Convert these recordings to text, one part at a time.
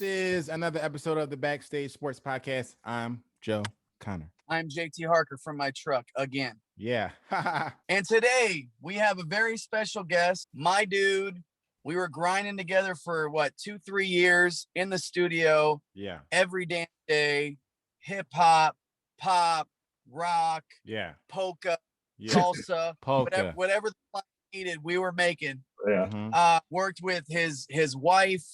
This is another episode of the Backstage Sports Podcast. I'm Joe Connor. I'm JT Harker from my truck again. Yeah. And today we have a very special guest, my dude. We were grinding together for 2-3 years in the studio. Yeah. Every damn day, hip hop, pop, rock, polka, salsa, whatever the client needed, we were making. Yeah. Mm-hmm. Worked with his wife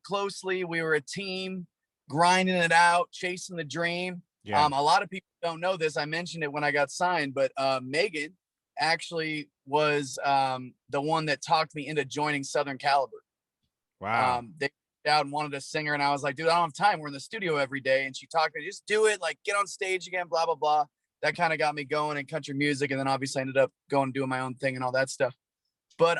closely. We were a team, grinding it out, chasing the dream. Yeah. A lot of people don't know this. I mentioned it when I got signed, but Megan actually was the one that talked me into joining Southern Caliber. Wow. They out and wanted a singer, and I was like, dude, I don't have time. We're in the studio every day. And she talked to me, just do it, like get on stage again, blah, blah, blah. That kind of got me going in country music. And then obviously I ended up going and doing my own thing and all that stuff. But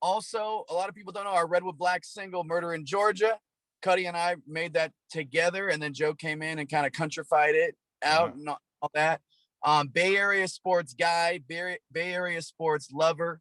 also, a lot of people don't know our Redwood Black single, Murder in Georgia. Cutty and I made that together, and then Joe came in and kind of countrified it out and all that. Bay Area sports guy, Bay Area sports lover,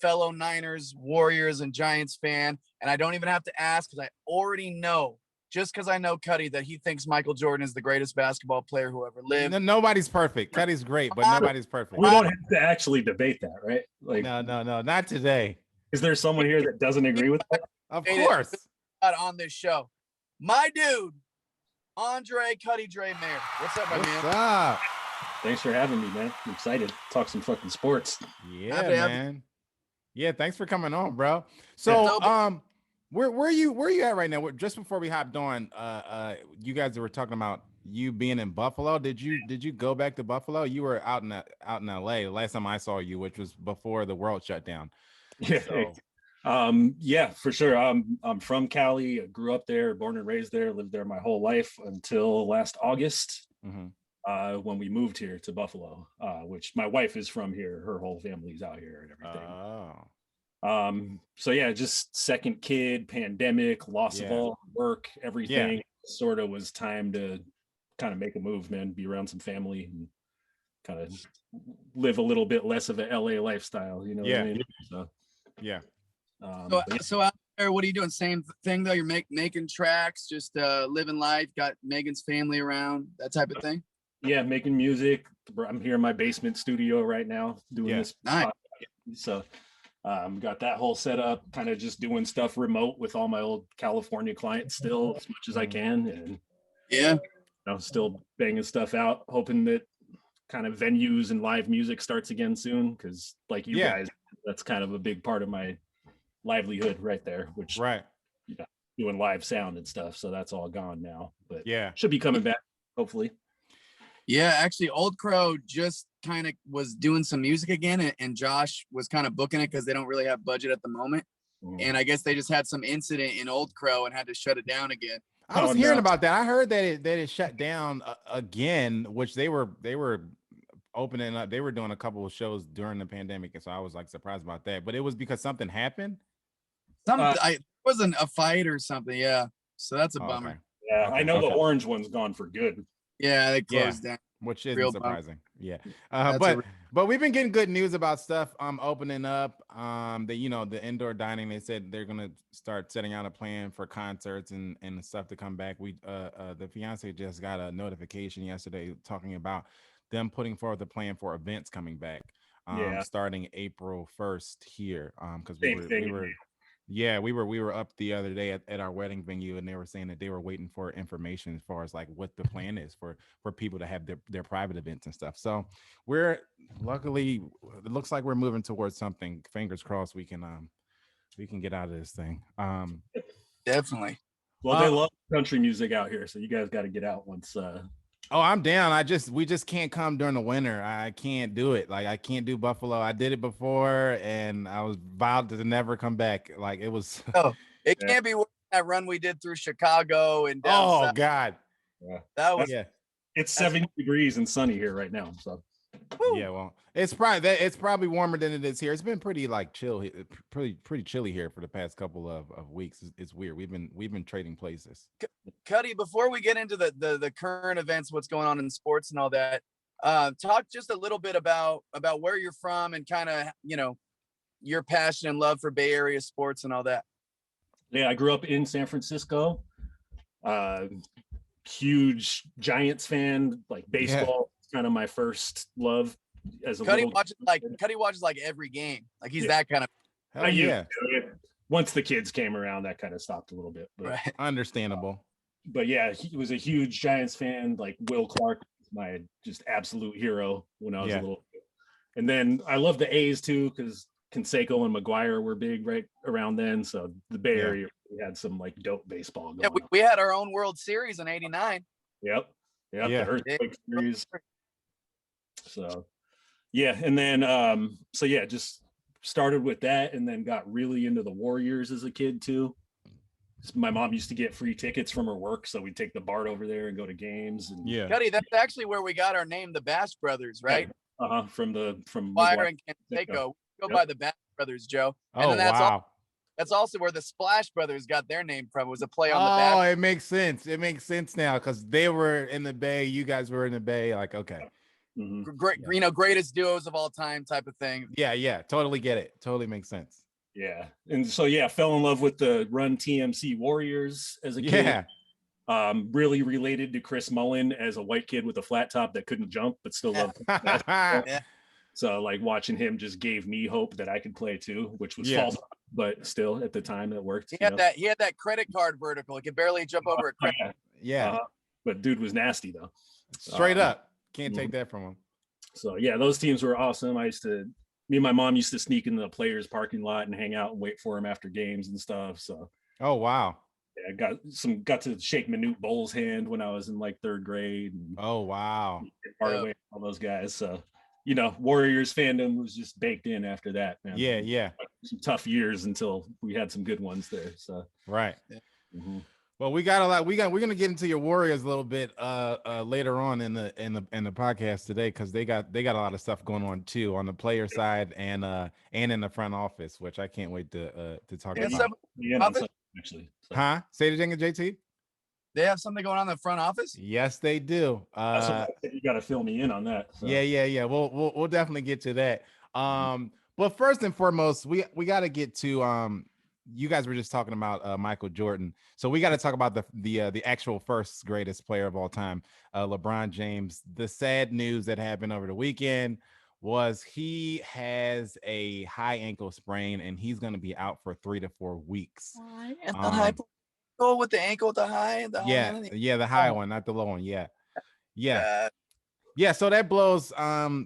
fellow Niners, Warriors, and Giants fan. And I don't even have to ask because I already know, just because I know Cutty, that he thinks Michael Jordan is the greatest basketball player who ever lived. Nobody's perfect. Cutty's great, but nobody's perfect. We don't have to actually debate that, right? Like, no, not today. Is there someone here that doesn't agree with that? Of course. On this show, my dude, Andre Cutty Dre Mayer. What's up, my man? What's up? Thanks for having me, man. I'm excited. Talk some fucking sports. Yeah, man. Yeah, thanks for coming on, bro. So, where you at right now? Just before we hopped on, you guys were talking about you being in Buffalo. Did you go back to Buffalo? You were out in LA last time I saw you, which was before the world shut down. Yeah. So. Yeah, for sure. I'm from Cali. I grew up there, born and raised there, lived there my whole life until last August. Mm-hmm. When we moved here to Buffalo, which my wife is from here. Her whole family's out here and everything. Oh. So yeah, just second kid, pandemic, loss of all work, everything. Yeah. Sort of was time to kind of make a move, man, be around some family and kind of live a little bit less of an LA lifestyle, you know what I mean? So, yeah. So out there, what are you doing? Same thing though. You're making tracks, just living life. Got Megan's family around, that type of thing. Yeah, making music. I'm here in my basement studio right now doing this. Nice. So got that whole setup, kind of just doing stuff remote with all my old California clients still as much as I can, and still banging stuff out, hoping that kind of venues and live music starts again soon, because like you guys, that's kind of a big part of my livelihood right there, which doing live sound and stuff, so that's all gone now, but should be coming back hopefully. Actually Old Crow just kind of was doing some music again, and Josh was kind of booking it because they don't really have budget at the moment. And I guess they just had some incident in Old Crow and had to shut it down again. I was hearing about that. I heard that it shut down again, which they were opening up. They were doing a couple of shows during the pandemic, and so I was like surprised about that. But it was because something happened. It wasn't a fight or something. Yeah, so that's a bummer. Okay. Yeah, okay, I know the orange one's gone for good. Yeah, they closed down, which isn't surprising. But we've been getting good news about stuff opening up. The indoor dining. They said they're gonna start setting out a plan for concerts and stuff to come back. The fiance just got a notification yesterday talking about them putting forward the plan for events coming back. Starting April 1st here. Because we were up the other day at our wedding venue, and they were saying that they were waiting for information as far as like what the plan is for people to have their private events and stuff. So luckily it looks like we're moving towards something. Fingers crossed we can get out of this thing. Definitely. Well, they love country music out here, so you guys got to get out once. Oh, I'm down. We just can't come during the winter. I can't do it. Like I can't do Buffalo. I did it before, and I was vowed to never come back. Like it was. It can't be that run we did through Chicago and down south. God, that was. It's 70 degrees and sunny here right now. So. Yeah, well, it's probably warmer than it is here. It's been pretty like chill, pretty chilly here for the past couple of weeks. It's weird. We've been trading places. Cutty, before we get into the current events, what's going on in sports and all that, talk just a little bit about where you're from and kind of your passion and love for Bay Area sports and all that. Yeah, I grew up in San Francisco. Huge Giants fan, like baseball, kind of my first love as a Cutty little. Cutty watches like every game. Like he's that kind of. Hell yeah. Once the kids came around, that kind of stopped a little bit. But, right. Understandable. But yeah, he was a huge Giants fan. Like Will Clark, my just absolute hero when I was a little kid. And then I love the A's too, because Canseco and McGuire were big right around then. So the Bay Area had some like dope baseball going on. We had our own World Series in '89. Yep. The Earthquake Series. So yeah, and then just started with that, and then got really into the Warriors as a kid too. My mom used to get free tickets from her work, so we'd take the BART over there and go to games. And Cutty, that's actually where we got our name, the Bash Brothers, right? From McGuire and Canseco. Go by the Bash Brothers, Joe. And then that's also where the Splash Brothers got their name from. It was a play on the Bash. Oh, it makes sense. It makes sense now because they were in the Bay, you guys were in the Bay. Like, okay. Great, greatest duos of all time type of thing. Yeah, totally get it. Totally makes sense. Yeah, and so fell in love with the Run TMC Warriors as a kid. Really related to Chris Mullin as a white kid with a flat top that couldn't jump but still loved basketball. So like watching him just gave me hope that I could play too, which was false, but still at the time it worked. He had that credit card vertical. He could barely jump over a credit. But dude was nasty though. Straight up. Can't take that from him. So those teams were awesome. Me and my mom used to sneak into the players' parking lot and hang out and wait for him after games and stuff. So oh wow. Yeah, got to shake Manute Bowles' hand when I was in like 3rd grade. And oh wow. All those guys. So Warriors fandom was just baked in after that, man. Yeah. Some tough years until we had some good ones there. So right. Well, we got a lot. We're gonna get into your Warriors a little bit later on in the podcast today, because they got a lot of stuff going on too on the player side and in the front office, which I can't wait to talk about. Actually, so. Say it again, JT. They have something going on in the front office? Yes, they do. You got to fill me in on that. So. Yeah. We'll definitely get to that. But first and foremost, we got to get to you guys were just talking about Michael Jordan, so we got to talk about the actual first greatest player of all time, LeBron James. The sad news that happened over the weekend was he has a high ankle sprain and he's going to be out for 3 to 4 weeks. Go with the ankle, the high, the high one, not the low one. So that blows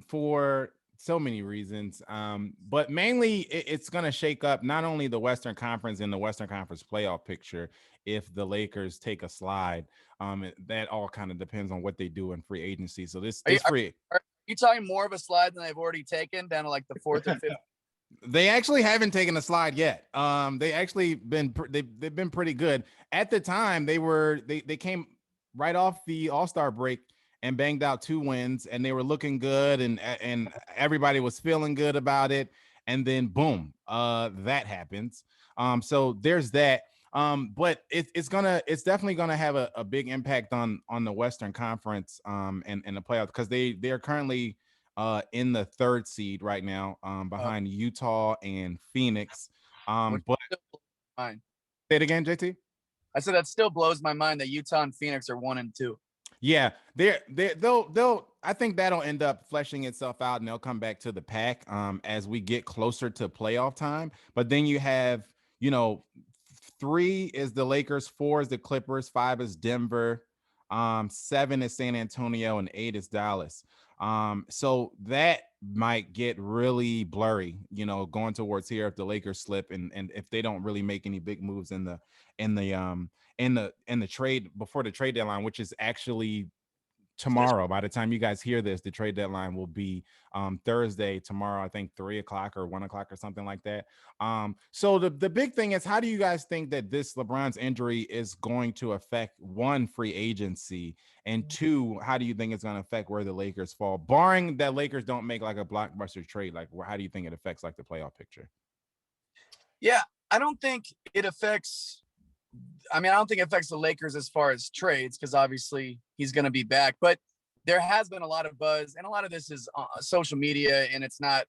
for so many reasons, but mainly it's going to shake up not only the Western Conference and the Western Conference playoff picture if the Lakers take a slide. That all kind of depends on what they do in free agency. So are you talking more of a slide than they've already taken down to like the 4th or 5th? They actually haven't taken a slide yet. They've been pretty good. At the time, they came right off the All-Star break and banged out 2 wins, and they were looking good, and everybody was feeling good about it. And then boom, that happens. So there's that. But it's definitely gonna have a big impact on the Western Conference and the playoffs, because they're currently in the 3rd seed right now, behind Utah and Phoenix. But say it again, JT. I said that still blows my mind that Utah and Phoenix are 1 and 2. Yeah, they'll I think that'll end up fleshing itself out, and they'll come back to the pack as we get closer to playoff time. But then you have 3 is the Lakers, 4 is the Clippers, 5 is Denver, 7 is San Antonio, and 8 is Dallas. So that might get really blurry, going towards here if the Lakers slip and if they don't really make any big moves in the trade before the trade deadline, which is actually tomorrow. By the time you guys hear this, the trade deadline will be Thursday, tomorrow, I think 3:00 or 1:00 or something like that. So the big thing is, how do you guys think that this LeBron's injury is going to affect, 1, free agency, and 2, how do you think it's going to affect where the Lakers fall, barring that Lakers don't make like a blockbuster trade? Like, how do you think it affects like the playoff picture? Yeah, I don't think it affects the Lakers as far as trades, because obviously he's going to be back. But there has been a lot of buzz, and a lot of this is social media, and it's not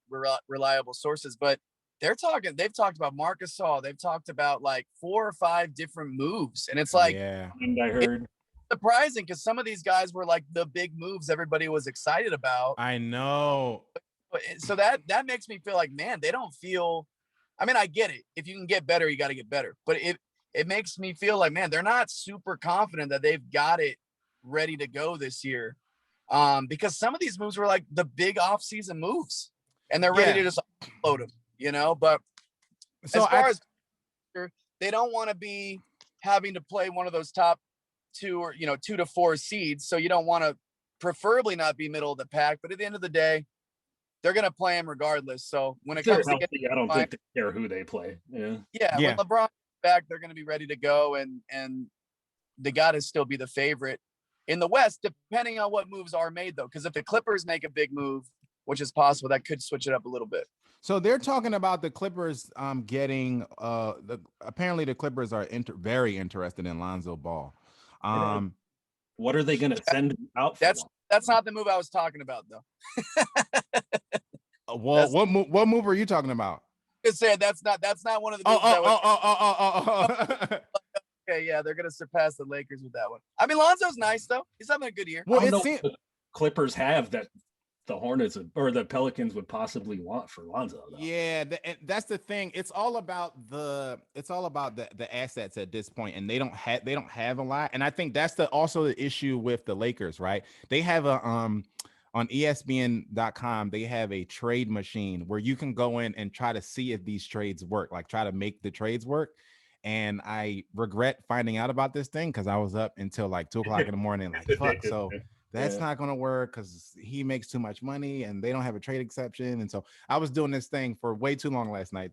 reliable sources. But they've talked about Marc Gasol. They've talked about like 4 or 5 different moves. And it's like, yeah, I heard. Surprising because some of these guys were like the big moves everybody was excited about. I know. So that makes me feel like, man, they don't feel. I mean, I get it. If you can get better, you got to get better. But it makes me feel like, man, they're not super confident that they've got it ready to go this year. Because some of these moves were like the big offseason moves, and they're ready to just upload them, you know. But so as far as they don't want to be having to play one of those top 2 or 2 to 4 seeds, so you don't want to preferably not be middle of the pack. But at the end of the day, they're going to play them regardless. So when it comes to I don't think they care who they play. When LeBron back, they're going to be ready to go, and they got to still be the favorite in the West, depending on what moves are made, though. Because if the Clippers make a big move, which is possible, that could switch it up a little bit. So they're talking about the Clippers getting apparently the Clippers are very interested in Lonzo Ball. What are they going to send out for? That's not the move I was talking about, though. Well, what move are you talking about? I said that's not one of the moves. Okay, yeah, they're gonna surpass the Lakers with that one. I mean, Lonzo's nice though; he's having a good year. Well, the Clippers have that the Hornets or the Pelicans would possibly want for Lonzo, though. Yeah, that's the thing. It's all about the assets at this point, and they don't have a lot. And I think that's also the issue with the Lakers, right? They have a on ESPN.com, they have a trade machine where you can go in and try to see if these trades work, like try to make the trades work. And I regret finding out about this thing because I was up until like 2 o'clock in the morning, like, fuck. So that's not going to work because he makes too much money and they don't have a trade exception. And so I was doing this thing for way too long last night,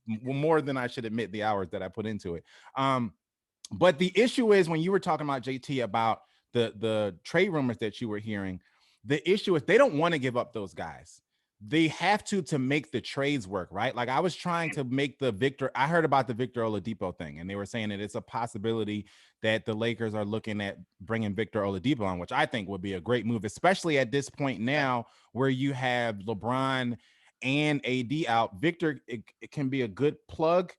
more than I should admit the hours that I put into it. But the issue is when you were talking about JT about the trade rumors that you were hearing, the issue is they don't want to give up those guys. They have to make the trades work, right? Like I was trying to make I heard about the Victor Oladipo thing, and they were saying that it's a possibility that the Lakers are looking at bringing Victor Oladipo on, which I think would be a great move, especially at this point now where you have LeBron and AD out. Victor, it can be a good plug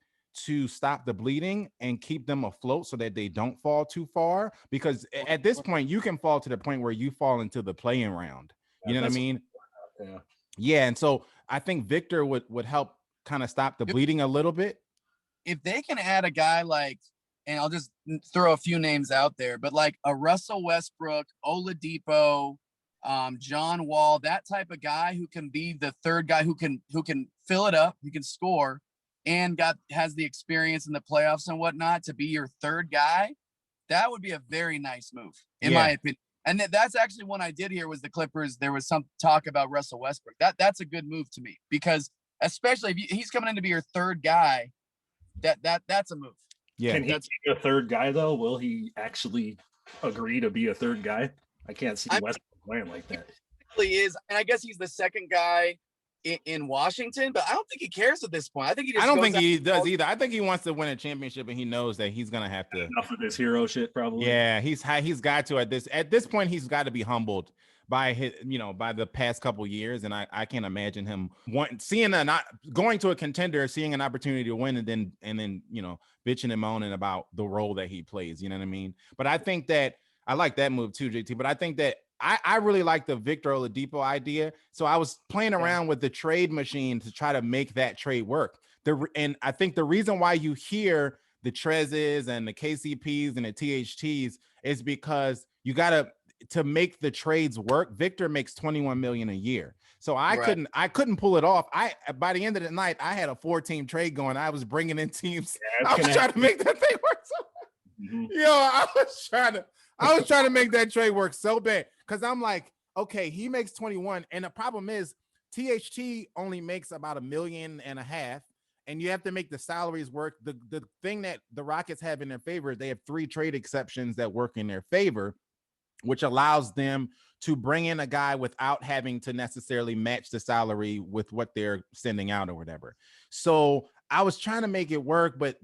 to stop the bleeding and keep them afloat so that they don't fall too far, because at this point you can fall to the point where you fall into the play-in round. You know what I mean? Yeah. And so I think Victor would help kind of stop the bleeding a little bit. If they can add a guy like, and I'll just throw a few names out there, but like a Russell Westbrook, Oladipo, John Wall, that type of guy who can be the third guy who can fill it up, who can score, and has the experience in the playoffs and whatnot to be your third guy, that would be a very nice move, in my opinion. And that's actually one I did hear was the Clippers. There was some talk about Russell Westbrook. That's a good move to me, because especially if he's coming in to be your third guy, that's a move. Yeah. Can he be a third guy though? Will he actually agree to be a third guy? I can't see Westbrook playing like that. He is, and I guess he's the second guy in Washington, but I don't think he cares at this point. I think he just I don't think he does either. I think he wants to win a championship, and he knows that he's gonna have to enough of this hero shit probably. Yeah, he's got to at this point he's got to be humbled by his, by the past couple years, and I can't imagine him not going to a contender, seeing an opportunity to win, and then bitching and moaning about the role that he plays. You know what I mean? But I think that I like that move too, JT. But I think that I really like the Victor Oladipo idea. So I was playing around with the trade machine to try to make that trade work. And I think the reason why you hear the Trezes and the KCPs and the THTs is because you got to make the trades work. Victor makes $21 million a year. So I couldn't pull it off. By the end of the night, I had a 4-team trade going. I was bringing in teams. I was trying to make that thing work. I was trying to make that trade work so bad, because I'm like, okay, he makes 21, and the problem is THT only makes about $1.5 million, and you have to make the salaries work. The thing that the Rockets have in their favor, they have 3 trade exceptions that work in their favor, which allows them to bring in a guy without having to necessarily match the salary with what they're sending out or whatever. So I was trying to make it work, but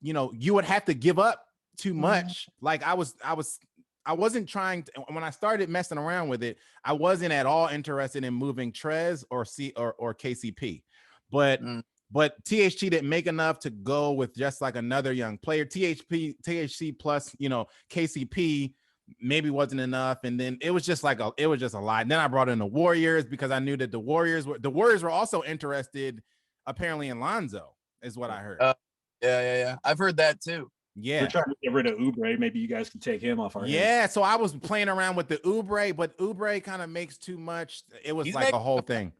you would have to give up too much. Like I wasn't trying to, when I started messing around with it, I wasn't at all interested in moving Trez or KCP. But but THT didn't make enough to go with just like another young player. THC plus, KCP maybe wasn't enough. And then it was just a lot. And then I brought in the Warriors because I knew that the Warriors were also interested apparently in Lonzo, is what I heard. Yeah. I've heard that too. Yeah. We're trying to get rid of Oubre. Maybe you guys can take him off our hands. So I was playing around with the Oubre, but Oubre kind of makes too much. It was a whole thing.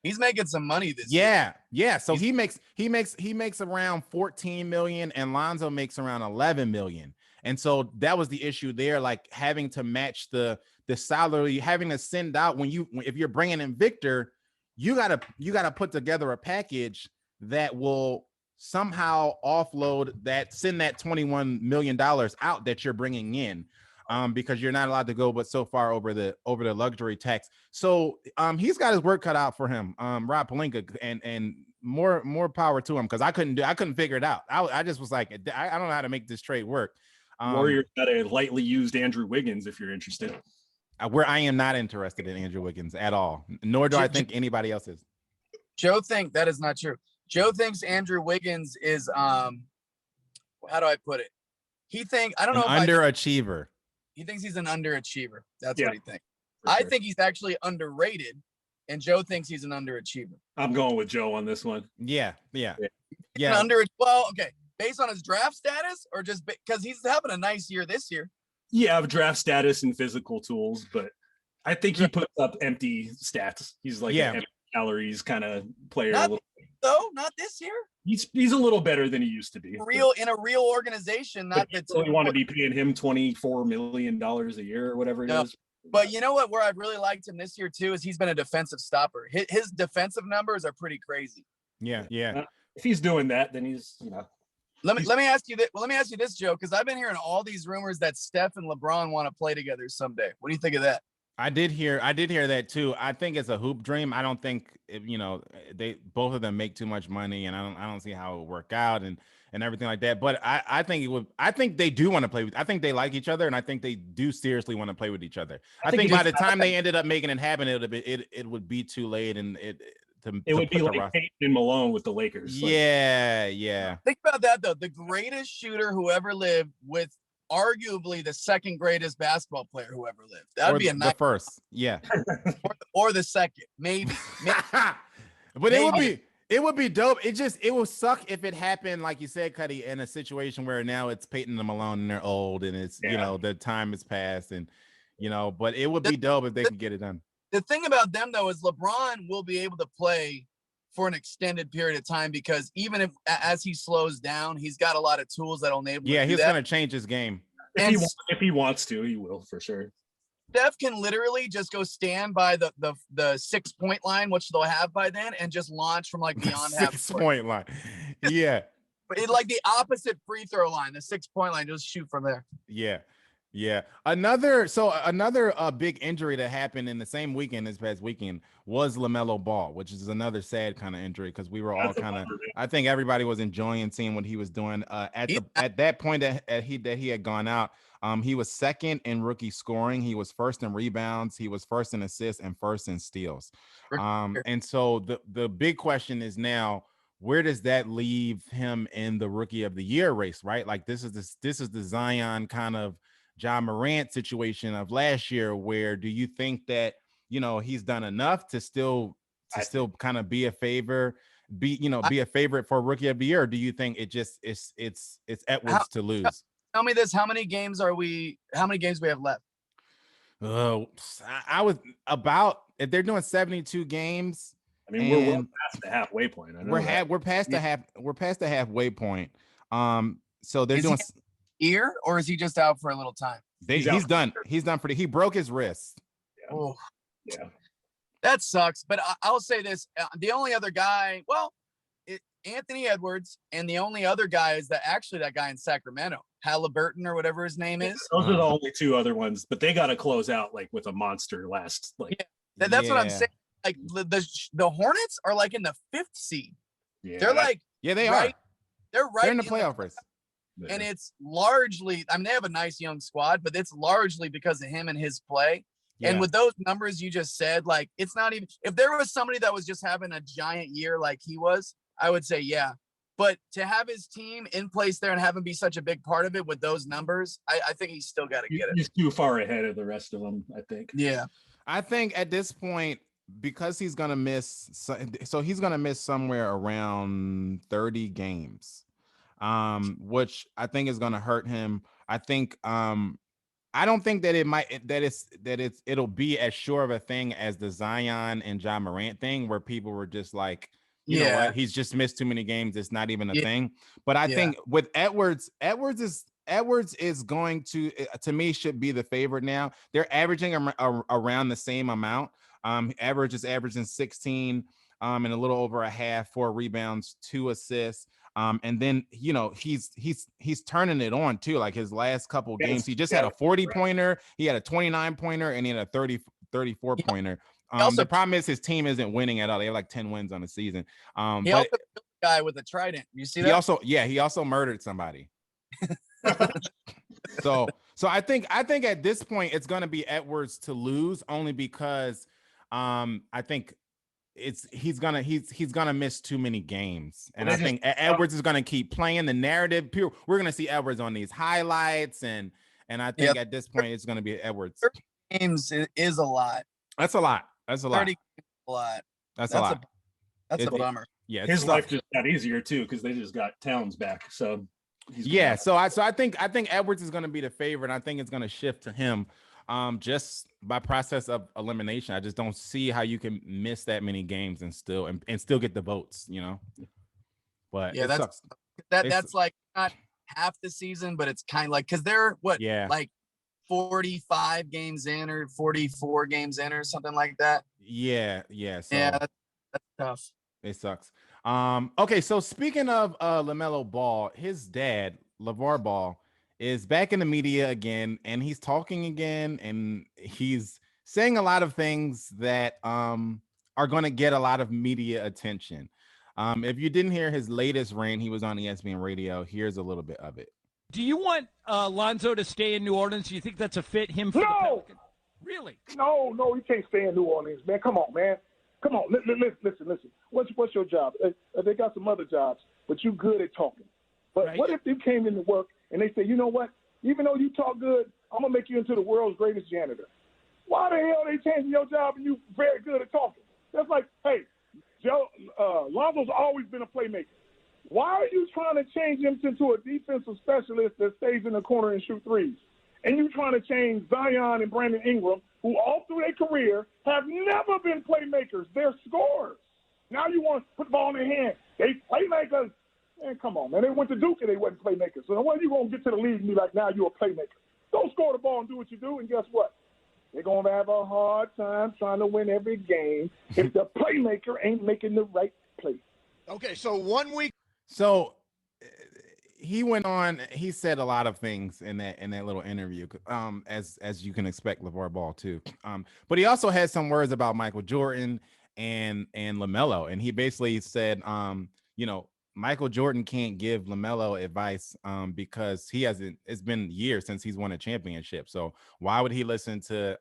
He's making some money this year. Yeah. So he makes around 14 million and Lonzo makes around 11 million. And so that was the issue there, like having to match the salary, having to send out if you're bringing in Victor, you gotta put together a package that will somehow send that $21 million out that you're bringing in, because you're not allowed to go but so far over the luxury tax. So he's got his work cut out for him, Rob Pelinka, and more power to him, because I couldn't figure it out. I just was like, I don't know how to make this trade work. Warriors got a lightly used Andrew Wiggins if you're interested. Where I am not interested in Andrew Wiggins at all, nor do I think anybody else is. Joe think that is not true. Joe thinks Andrew Wiggins is how do I put it? I don't know, underachiever. He thinks he's an underachiever. That's what he thinks. I think he's actually underrated, and Joe thinks he's an underachiever. I'm going with Joe on this one. Yeah. Well, okay. Based on his draft status, or just because he's having a nice year this year? Yeah, draft status and physical tools, but I think he puts up empty stats. He's like an empty calories kind of player. Not this year. He's a little better than he used to be. In a real organization, not that we want to be paying him $24 million a year or whatever it is. But you know what? Where I've really liked him this year too is he's been a defensive stopper. His defensive numbers are pretty crazy. Yeah. If he's doing that, then he's Let me ask you that. Well, let me ask you this, Joe, because I've been hearing all these rumors that Steph and LeBron want to play together someday. What do you think of that? I did hear that too. I think it's a hoop dream. I don't think both of them make too much money, and I don't see how it would work out and everything like that. But I think they do want to play. I think they like each other, and I think they do seriously want to play with each other. I think by the time they ended up making it happen, it would be too late, and it would be like Peyton and Malone with the Lakers. Yeah. Think about that though. The greatest shooter who ever lived with arguably the second greatest basketball player who ever lived. That would be the first. Yeah. or the second, maybe. But it would be dope. It would suck if it happened, like you said, Cutty, in a situation where now it's Peyton and Malone and they're old and it's the time has passed, and but it would be dope if they could get it done. The thing about them though is LeBron will be able to play for an extended period of time, because even as he slows down, he's got a lot of tools that'll enable him to do he's going to change his game. If he wants to, he will for sure. Steph can literally just go stand by the 6-point line, which they'll have by then, and just launch from like beyond half 6-point line. Yeah. Like the opposite free throw line, the 6-point line, just shoot from there. Yeah. Another big injury that happened in the same weekend, this past weekend, was Lamelo Ball, which is another sad kind of injury, because we were all I think everybody was enjoying seeing what he was doing at that point that he had gone out. He was second in rookie scoring. He was first in rebounds. He was first in assists and first in steals. And so the big question is now, where does that leave him in the rookie of the year race, right? Like this is the Zion kind of Ja Morant situation of last year, where do you think that he's done enough to still kind of be a favorite for rookie of the year? Or do you think it just it's Edwards to lose? Tell me this: how many games we have left? I was about, if they're doing 72 games. I mean, we're past the halfway point. We're past the halfway point. So they're doing ear, or is he just out for a little time? He's done. He's done he broke his wrist. Yeah. That sucks. But I'll say this: the only other guy, Anthony Edwards, and the only other guy is that guy in Sacramento, Halliburton or whatever his name is. Those are the only two other ones, but they got to close out like with a monster last. That's what I'm saying. Like the Hornets are like in the 5th seed. Yeah. They're like they are. They're right in the playoff race. And it's largely, they have a nice young squad, but it's largely because of him and his play. Yeah. And with those numbers you just said, like, it's not even, if there was somebody that was just having a giant year like he was, I would say, yeah. But to have his team in place there and have him be such a big part of it with those numbers, I think he's still got to get it. He's too far ahead of the rest of them, I think. Yeah. I think at this point, because he's going to miss, so he's going to miss somewhere around 30 games, which I think is going to hurt him. I think, I don't think that it'll be as sure of a thing as the Zion and Ja Morant thing, where people were just like, you know what, he's just missed too many games. It's not even a thing. But I think with Edwards is going to me, should be the favorite now. They're averaging around the same amount. Average is averaging 16 and a little over a half, 4 rebounds, 2 assists. And then, you know, he's turning it on too. Like his last couple games, he just had a 40-pointer, he had a 29-pointer, and he had a 34-pointer. The problem is his team isn't winning at all. They have like 10 wins on the season. He also killed the guy with a trident. You see that? He also murdered somebody. So I think at this point it's going to be Edwards to lose, only because I think he's gonna miss too many games, and I think Edwards is gonna keep playing the narrative. We're gonna see Edwards on these highlights, and I think at this point it's gonna be Edwards. 30 games is a lot. That's a lot. That's a lot. 30 a lot. That's a lot. That's a bummer. Yeah, his life just got easier too because they just got Towns back. So so I think Edwards is gonna be the favorite. I think it's gonna shift to him. Just by process of elimination. I just don't see how you can miss that many games and still get the votes, you know. But yeah, that's like not half the season, but it's kind of like, because they're like 45 games in or 44 games in or something like that. So that's tough. It sucks. Okay, so speaking of Lamelo Ball, his dad, Lavar Ball, is back in the media again, and he's talking again, and he's saying a lot of things that are going to get a lot of media attention. If you didn't hear his latest rant, he was on ESPN Radio. Here's a little bit of it. Do you want Lonzo to stay in New Orleans? Do you think that's a fit him for the Pelicans? Really? No, he can't stay in New Orleans, man. Come on, man. Come on. Listen. What's your job? They got some other jobs, but you good at talking. But what if you came into work and they say, you know what? Even though you talk good, I'm going to make you into the world's greatest janitor. Why the hell are they changing your job and you very good at talking? That's like, hey, Lonzo's always been a playmaker. Why are you trying to change him into a defensive specialist that stays in the corner and shoot threes? And you trying to change Zion and Brandon Ingram, who all through their career have never been playmakers. They're scorers. Now you want to put the ball in their hand. They playmakers. Man, come on, man. They went to Duke and they wasn't playmakers. So when you going to get to the league and be like, now you're a playmaker? Don't score the ball and do what you do, and guess what? They're going to have a hard time trying to win every game if the playmaker ain't making the right play. Okay, so 1 week. So he went on. He said a lot of things in that little interview, as you can expect, LeVar Ball too. But he also had some words about Michael Jordan and LaMelo, and he basically said, Michael Jordan can't give LaMelo advice because it's been years since he's won a championship. So why would he listen to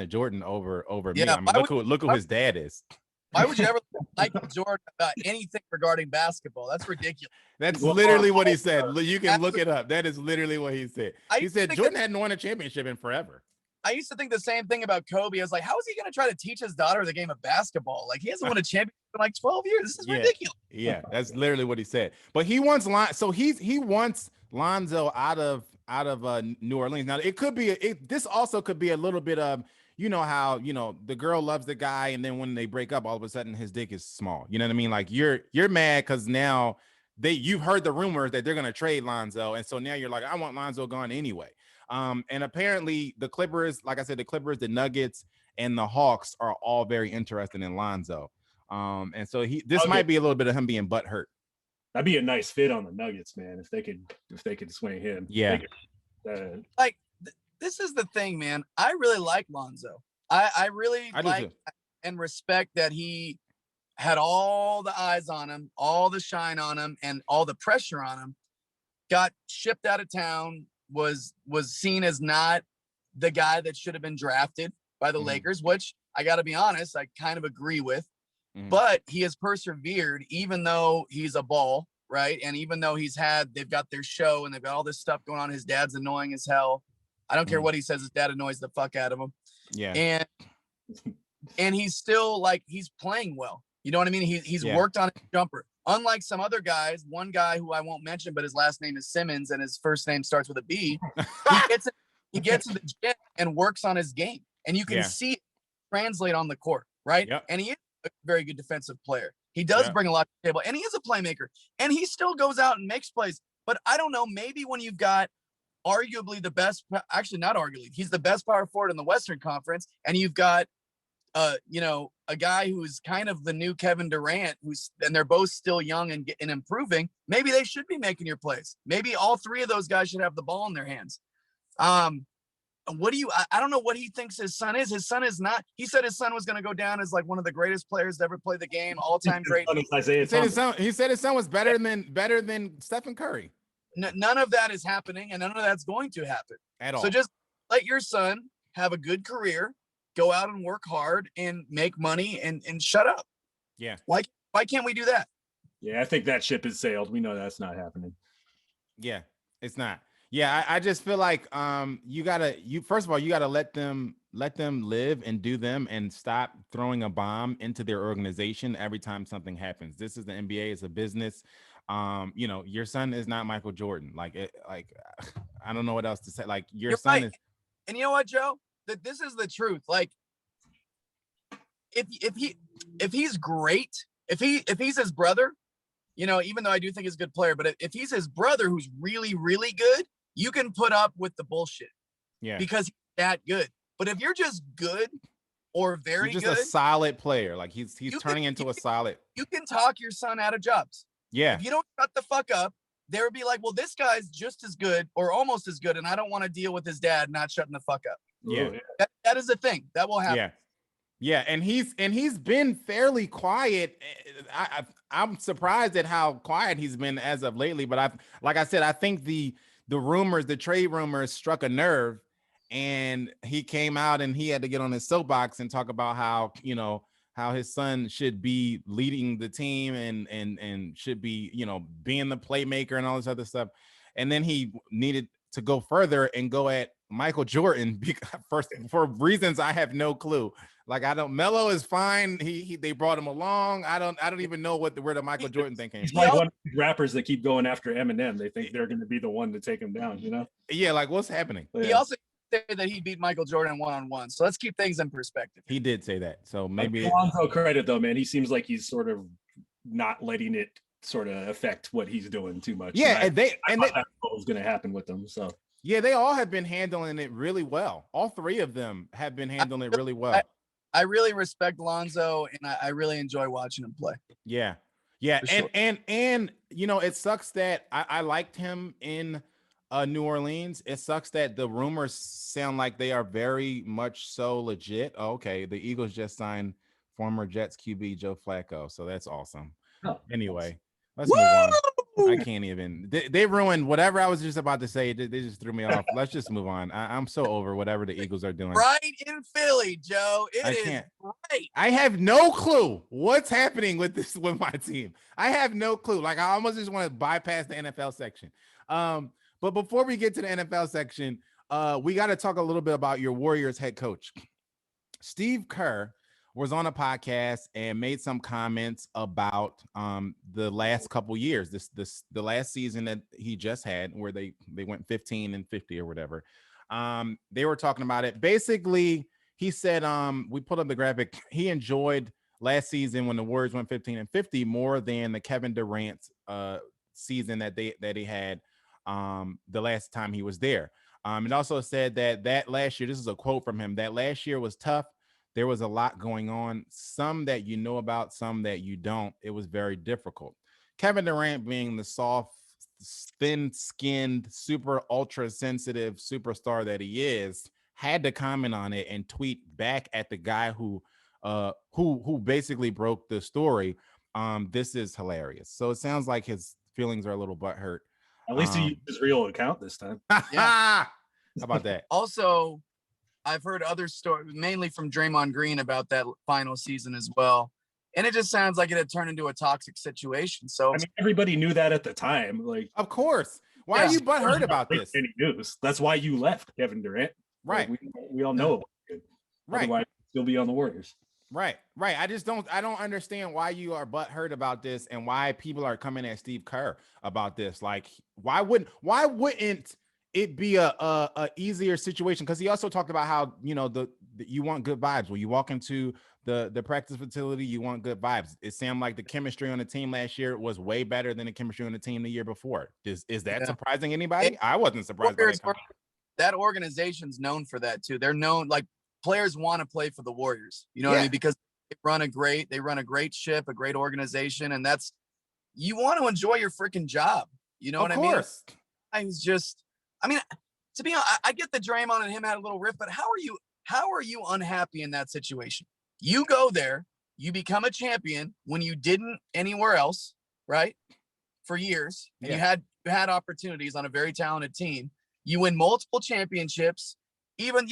Jordan over me? I mean, look who his dad is. Why would you ever like Jordan about anything regarding basketball? That's ridiculous. That's literally what he said. You can look it up. That is literally what he said. He said Jordan hadn't won a championship in forever. I used to think the same thing about Kobe. I was like, how is he going to try to teach his daughter the game of basketball? Like, he hasn't won a championship in like 12 years. This is ridiculous. Yeah, that's literally what he said. But he wants he wants Lonzo out of New Orleans. Now, it could be this also could be a little bit of, you know how, the girl loves the guy, and then when they break up, all of a sudden his dick is small. You know what I mean? Like you're mad because now you've heard the rumors that they're gonna trade Lonzo, and so now you're like, I want Lonzo gone anyway. And apparently the Clippers, like I said, the Nuggets, and the Hawks are all very interested in Lonzo. And so this might be a little bit of him being butthurt. That'd be a nice fit on the Nuggets, man, if they could swing him. Yeah. This is the thing, man. I really like Lonzo. I really like and respect that he had all the eyes on him, all the shine on him, and all the pressure on him. Got shipped out of town, was seen as not the guy that should have been drafted by the Lakers, which I got to be honest, I kind of agree with. but he has persevered, even though he's a ball, right? And even though they've got their show and they've got all this stuff going on. His dad's annoying as hell. I don't care what he says. His dad annoys the fuck out of him. Yeah. And he's still like, he's playing well. You know what I mean? He's worked on his jumper. Unlike some other guys, one guy who I won't mention, but his last name is Simmons and his first name starts with a B. He gets in the gym and works on his game. And you can see it translate on the court, right? Yep. And he is a very good defensive player. He does bring a lot to the table, and he is a playmaker. And he still goes out and makes plays. But I don't know, maybe when you've got arguably the best, actually not arguably, he's the best power forward in the Western Conference, and you've got a guy who's kind of the new Kevin Durant, and they're both still young and improving. Maybe they should be making your plays. Maybe all three of those guys should have the ball in their hands. I don't know what he thinks his son is. His son is not. He said his son was going to go down as like one of the greatest players to ever play the game, all-time great. He said his son was better than Stephen Curry. None of that is happening, and none of that's going to happen at all. So just let your son have a good career, go out and work hard and make money and shut up. Yeah. Why can't we do that? Yeah, I think that ship has sailed. We know that's not happening. Yeah, it's not. Yeah, I just feel like first of all, you gotta let them live and do them and stop throwing a bomb into their organization every time something happens. This is the NBA, it's a business. Your son is not Michael Jordan. I don't know what else to say. Like your son is. And you know what, Joe? That this is the truth. Like if he's great, if he's his brother, even though I do think he's a good player, but if he's his brother who's really, really good, you can put up with the bullshit. Yeah. Because he's that good. But if you're just good or very you're good, just a solid player. Like he's turning into a solid. You can talk your son out of jobs. Yeah. If you don't shut the fuck up, they would be like, well, this guy's just as good or almost as good, and I don't want to deal with his dad not shutting the fuck up. Yeah. That is a thing. That will happen. Yeah. Yeah, and he's been fairly quiet. I'm surprised at how quiet he's been as of lately. But I think the rumors, the trade rumors, struck a nerve, and he came out and he had to get on his soapbox and talk about how his son should be leading the team and should be being the playmaker and all this other stuff. And then he needed to go further and go at Michael Jordan for reasons I have no clue. Like Melo is fine. They brought him along. I don't even know where the Michael Jordan thing came from. He's like one of the rappers that keep going after Eminem. They think they're going to be the one to take him down, Yeah, like what's happening? He also said that he beat Michael Jordan one-on-one. So let's keep things in perspective. He did say that. So maybe Lonzo credit though, man. He seems like he's sort of not letting it sort of affect what he's doing too much. Yeah, and that's what was going to happen with them. So yeah, they all have been handling it really well. All three of them have been handling it really well. I really respect Lonzo, and I really enjoy watching him play. Yeah. Yeah. Sure. And it sucks that I liked him in New Orleans. It sucks that the rumors sound like they are very much so legit. Oh, okay. The Eagles just signed former Jets QB Joe Flacco. So that's awesome. Oh, anyway, let's move on. I can't even. They ruined whatever I was just about to say. They just threw me off. Let's just move on. I'm so over whatever the Eagles are doing. Right in Philly, Joe. I can't. Right. I have no clue what's happening with my team. I have no clue. Like I almost just want to bypass the NFL section. But before we get to the NFL section, we got to talk a little bit about your Warriors head coach. Steve Kerr was on a podcast and made some comments about the last couple years, the last season that he just had, where they went 15-50 or whatever. They were talking about it. Basically, he said, we put up the graphic. He enjoyed last season when the Warriors went 15-50 more than the Kevin Durant season that he had the last time he was there. It also said that last year, this is a quote from him, that last year was tough. There was a lot going on, some that you know about, some that you don't. It was very difficult. Kevin Durant, being the soft, thin-skinned, super ultra-sensitive superstar that he is, had to comment on it and tweet back at the guy who basically broke the story. This is hilarious. So it sounds like his feelings are a little butthurt. At least he used his real account this time. Yeah. How about that? Also, I've heard other stories, mainly from Draymond Green, about that final season as well. And it just sounds like it had turned into a toxic situation. So I mean, everybody knew that at the time. Like, of course. Why are you butthurt about this? Any news? That's why you left, Kevin Durant. Right. Like, we all know it. Right. Otherwise, you'll be on the Warriors. Right. I don't understand why you are butthurt about this and why people are coming at Steve Kerr about this. Like, why wouldn't it be a easier situation? Because he also talked about how, you know, the you want good vibes when you walk into the practice facility. You want good vibes. It seemed like the chemistry on the team last year was way better than the chemistry on the team the year before. Is that surprising anybody? I wasn't surprised by that organization's known for that too. They're known, like, players want to play for the Warriors. You know what I mean? Because they run a great ship, a great organization, and you want to enjoy your freaking job. You know what I mean? I mean, to be honest, I get the Draymond and him had a little riff, but how are you unhappy in that situation? You go there, you become a champion when you didn't anywhere else, right? For years, and you had opportunities on a very talented team. You win multiple championships. Even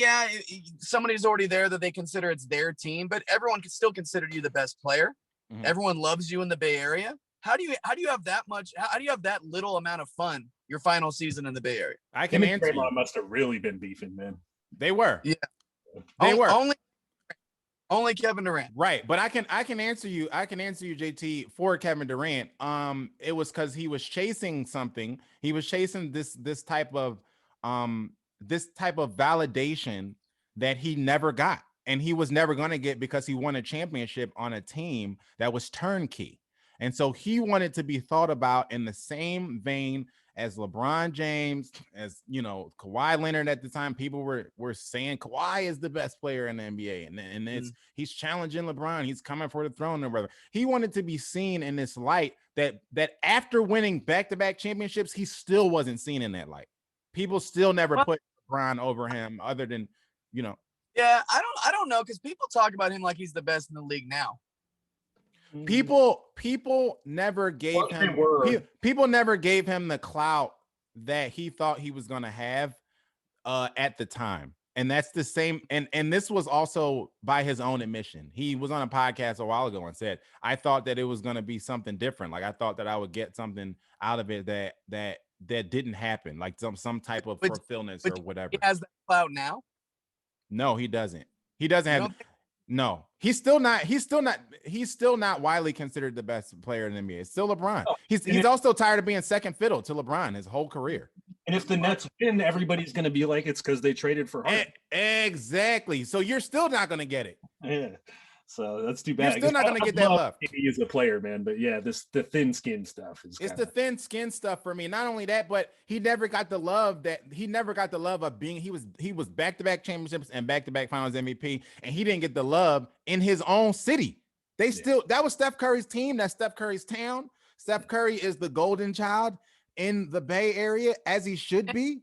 somebody's already there that they consider it's their team, but everyone can still consider you the best player. Mm-hmm. Everyone loves you in the Bay Area. How do you have that much? How do you have that little amount of fun your final season in the Bay Area? I can answer. Draymond must have really been beefing, man. They were. Yeah. They were. Only Kevin Durant. Right. But I can answer you, JT, for Kevin Durant. It was because he was chasing something. He was chasing this type of validation that he never got, and he was never going to get, because he won a championship on a team that was turnkey. And so he wanted to be thought about in the same vein as LeBron James, as, you know, Kawhi Leonard. At the time, people were saying Kawhi is the best player in the NBA, and he's challenging LeBron. He's coming for the throne or whatever. He wanted to be seen in this light that after winning back-to-back championships, he still wasn't seen in that light. People still never put LeBron over him, other than, you know. Yeah, I don't know, because people talk about him like he's the best in the league now. People never gave him. People never gave him the clout that he thought he was going to have at the time, and that's the same. And this was also by his own admission. He was on a podcast a while ago and said, "I thought that it was going to be something different. Like, I thought that I would get something out of it that didn't happen, like some type of fulfillment or whatever." He has that clout now. No, he doesn't. He doesn't have. No, he's still not widely considered the best player in the NBA. It's still LeBron. He's also tired of being second fiddle to LeBron his whole career. And if the Nets win, everybody's going to be like, it's because they traded for Harden. Exactly. So you're still not going to get it. Yeah. So that's too bad. You're still not going to get that love. He is a player, man. But yeah, the thin skin stuff is. It's the thin skin stuff for me. Not only that, but he never got the love of being. He was back-to-back championships and back-to-back Finals MVP, and he didn't get the love in his own city. That was Steph Curry's team. That's Steph Curry's town. Steph Curry is the golden child in the Bay Area, as he should be.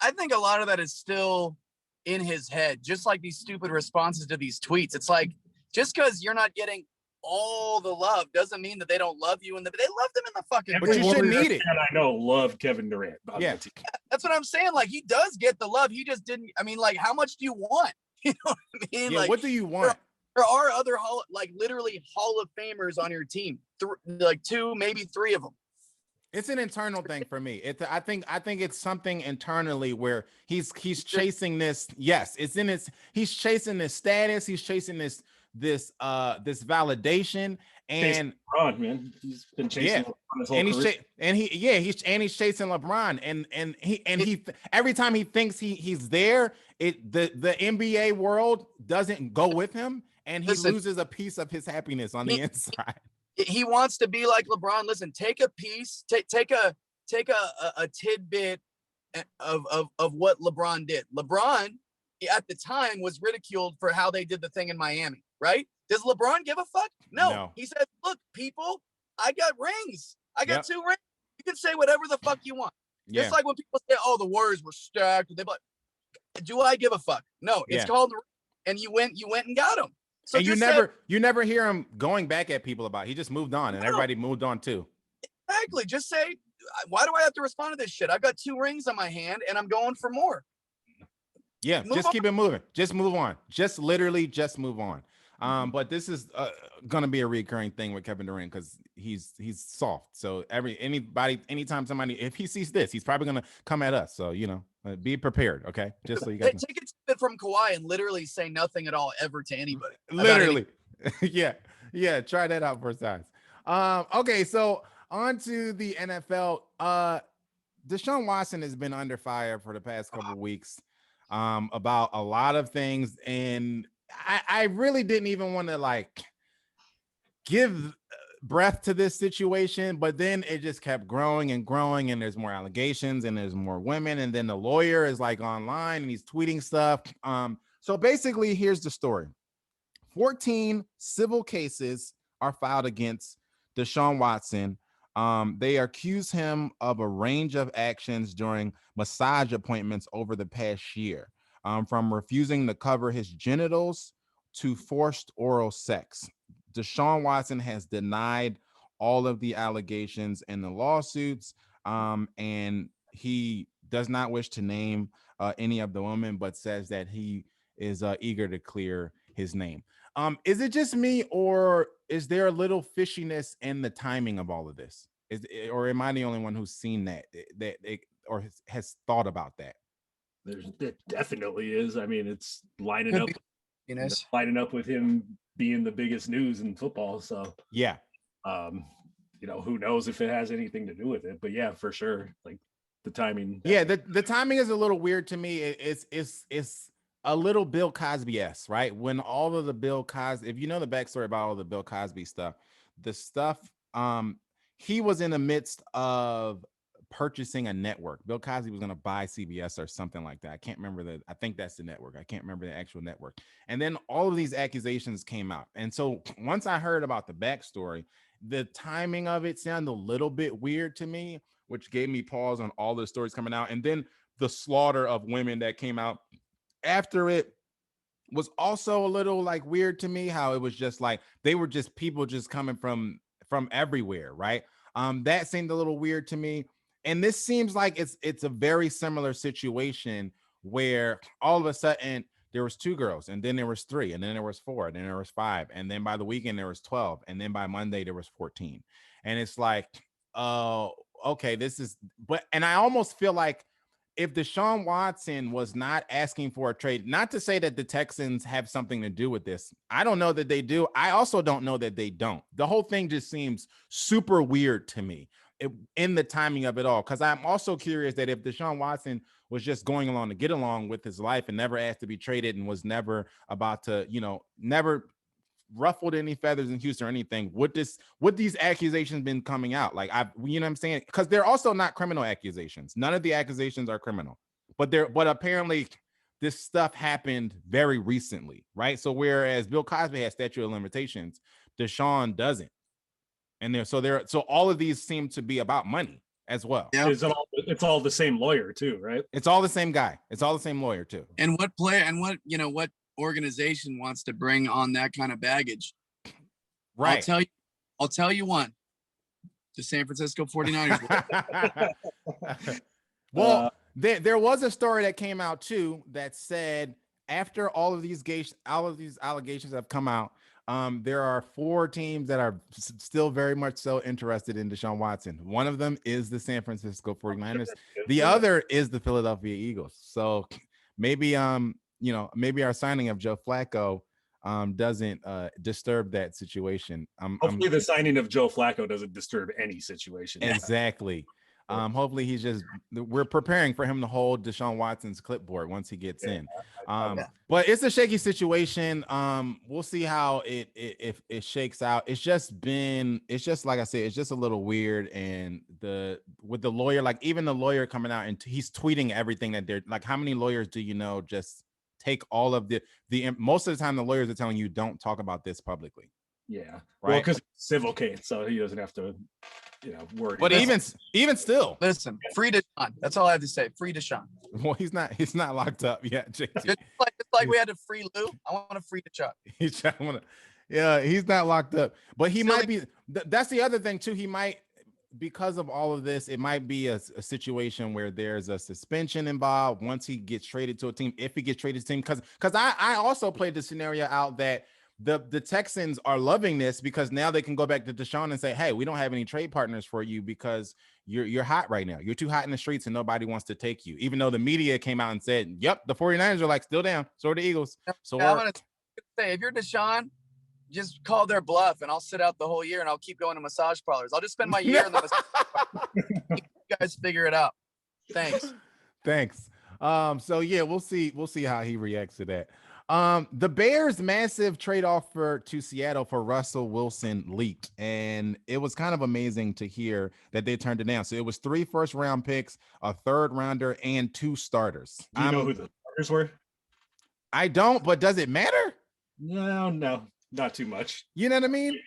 I think a lot of that is still in his head, just like these stupid responses to these tweets. It's like, just because you're not getting all the love doesn't mean that they don't love you. They love them in the fucking. But you shouldn't need it. And I know, love Kevin Durant. Yeah, that's what I'm saying. Like, he does get the love. He just didn't. I mean, like, how much do you want? You know what I mean? Yeah, like, what do you want? There are other literally Hall of Famers on your team. Like 2, maybe 3 of them. It's an internal thing for me. I think it's something internally where he's chasing this. Yes, it's in his. He's chasing this status. He's chasing this validation, and LeBron, man, he's been chasing LeBron his whole career. He's chasing LeBron, and he every time he thinks he's there, the NBA world doesn't go with him, and he loses a piece of his happiness on the inside. He wants to be like LeBron. Listen, take a piece, take a tidbit of what LeBron did. LeBron at the time was ridiculed for how they did the thing in Miami, right? Does LeBron give a fuck? No. He said, look, people, I got rings. I got 2 rings. You can say whatever the fuck you want. Yeah. Just like when people say, oh, the Warriors were stacked. They're like, do I give a fuck? No, it's called, and you went and got them. So and you never hear him going back at people about it. He just moved on, and everybody moved on too. Exactly. Just say, why do I have to respond to this shit? I've got 2 rings on my hand, and I'm going for more. Yeah, just keep it moving. Just move on. Just literally just move on. But this is gonna be a recurring thing with Kevin Durant because he's soft. So anytime somebody, if he sees this, he's probably gonna come at us. So be prepared, okay? Just so you guys take it from Kawhi and literally say nothing at all ever to anybody. Literally, yeah. Try that out for size. Okay, so on to the NFL. Deshaun Watson has been under fire for the past couple of weeks about a lot of things, and I really didn't even want to give breath to this situation, but then it just kept growing and growing, and there's more allegations and there's more women, and then the lawyer is online and he's tweeting stuff. So basically, here's the story. 14 civil cases are filed against Deshaun Watson. They accuse him of a range of actions during massage appointments over the past year, from refusing to cover his genitals to forced oral sex. Deshaun Watson has denied all of the allegations in the lawsuits, and he does not wish to name any of the women, but says that he is eager to clear his name. Is it just me, or is there a little fishiness in the timing of all of this? Or am I the only one who's seen that or has thought about that? It definitely is. I mean, it's lining up with him being the biggest news in football. So yeah, who knows if it has anything to do with it? But yeah, for sure, the timing. Yeah, the timing is a little weird to me. It's a little Bill Cosby-esque, right? When all of the Bill Cosby, if you know the backstory about all the Bill Cosby stuff, he was in the midst of purchasing a network. Bill Cosby was going to buy CBS or something like that. I can't remember I think that's the network. I can't remember the actual network. And then all of these accusations came out. And so once I heard about the backstory, the timing of it sounded a little bit weird to me, which gave me pause on all the stories coming out. And then the slaughter of women that came out after it was also a little weird to me, how it was just they were just people just coming from everywhere, right? That seemed a little weird to me. And this seems like it's a very similar situation where all of a sudden there was 2 girls, and then there was 3, and then there was 4, and then there was 5, and then by the weekend there was 12, and then by Monday there was 14. And it's okay, and I almost feel like if Deshaun Watson was not asking for a trade, not to say that the Texans have something to do with this. I don't know that they do. I also don't know that they don't. The whole thing just seems super weird to me in the timing of it all. Because I'm also curious that if Deshaun Watson was just going along to get along with his life and never asked to be traded and was never about to, never ruffled any feathers in Houston or anything, would these accusations been coming out? What I'm saying? Because they're also not criminal accusations. None of the accusations are criminal, but apparently this stuff happened very recently, right? So whereas Bill Cosby has statute of limitations, Deshaun doesn't. And so all of these seem to be about money as well. Yeah. It's all the same lawyer too, right? It's all the same guy. It's all the same lawyer too. And what organization wants to bring on that kind of baggage? Right. I'll tell you one. The San Francisco 49ers. Well, there was a story that came out too that said after all of these allegations have come out, there are 4 teams that are still very much so interested in Deshaun Watson. One of them is the San Francisco 49ers. The other is the Philadelphia Eagles. So maybe maybe our signing of Joe Flacco doesn't disturb that situation. Hopefully the signing of Joe Flacco doesn't disturb any situation. Exactly. Hopefully we're preparing for him to hold Deshaun Watson's clipboard once he gets in. But it's a shaky situation. We'll see how it shakes out. It's just like I said, it's just a little weird. And with the lawyer, even the lawyer coming out and he's tweeting everything that they're how many lawyers do you know just take all of the most of the time the lawyers are telling you don't talk about this publicly. Yeah. Right. Well, because it's civil case, so he doesn't have to, worry. But even still, listen, free Deshaun. That's all I have to say. Free Deshaun. Well, he's not locked up yet. Just like we had to free Lou. I want to free Deshaun. He's not locked up, but he might be. That's the other thing too. He might, because of all of this, it might be a situation where there's a suspension involved once he gets traded to a team. If he gets traded to a team, because I also played the scenario out that the Texans are loving this because now they can go back to Deshaun and say, hey, we don't have any trade partners for you because you're hot right now. You're too hot in the streets and nobody wants to take you. Even though the media came out and said, yep, the 49ers are like still down. So are the Eagles. So I'm going to say, if you're Deshaun, just call their bluff and I'll sit out the whole year and I'll keep going to massage parlors. I'll just spend my year in the massage parlor. You guys figure it out. Thanks. So yeah, we'll see how he reacts to that. The Bears' massive trade offer to Seattle for Russell Wilson leaked, and it was kind of amazing to hear that they turned it down. So it was 3 first-round picks, a 3rd rounder, and 2 starters. Do you know who the starters were? I don't, but does it matter? No, not too much. You know what I mean?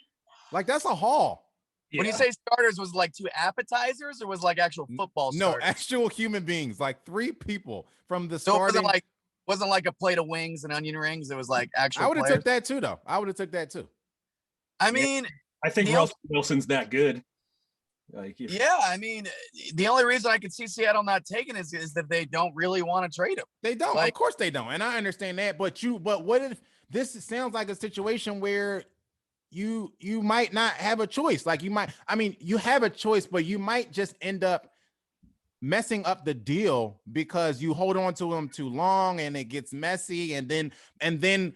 Like, that's a haul. Yeah. When you say starters, was it like 2 appetizers or was it like actual football starters? No, actual human beings, like 3 people from the so starting. It wasn't like a plate of wings and onion rings. It was like actual. I would have took that too, though. I mean, I think Russell Wilson's that good. I mean, the only reason I could see Seattle not taking is that they don't really want to trade him. They don't. Of course they don't. And I understand that. But what if this sounds like a situation where you might not have a choice? Like you have a choice, but you might just end up messing up the deal because you hold on to him too long and it gets messy. And then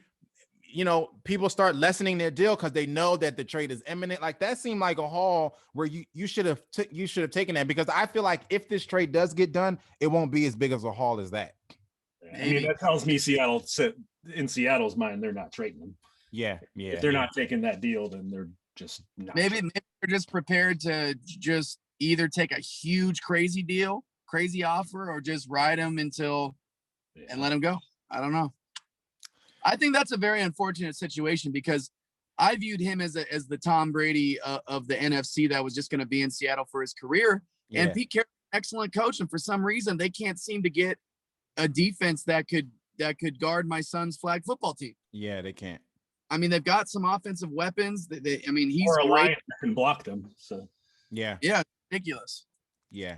people start lessening their deal because they know that the trade is imminent. Like that seemed like a haul where you should have taken that, because I feel like if this trade does get done, it won't be as big as a haul as that. I mean, that tells me in Seattle's mind, they're not trading them. Yeah. If they're not taking that deal, then they're just not. Maybe they're just prepared to just either take a huge, crazy deal, crazy offer, or just ride him until and let him go. I don't know. I think that's a very unfortunate situation because I viewed him as the Tom Brady of the NFC that was just going to be in Seattle for his career. Yeah. And Pete Carroll, excellent coach, and for some reason they can't seem to get a defense that could guard my son's flag football team. Yeah, they can't. I mean, they've got some offensive weapons. He's or a line that can block them. So yeah, ridiculous. Yeah.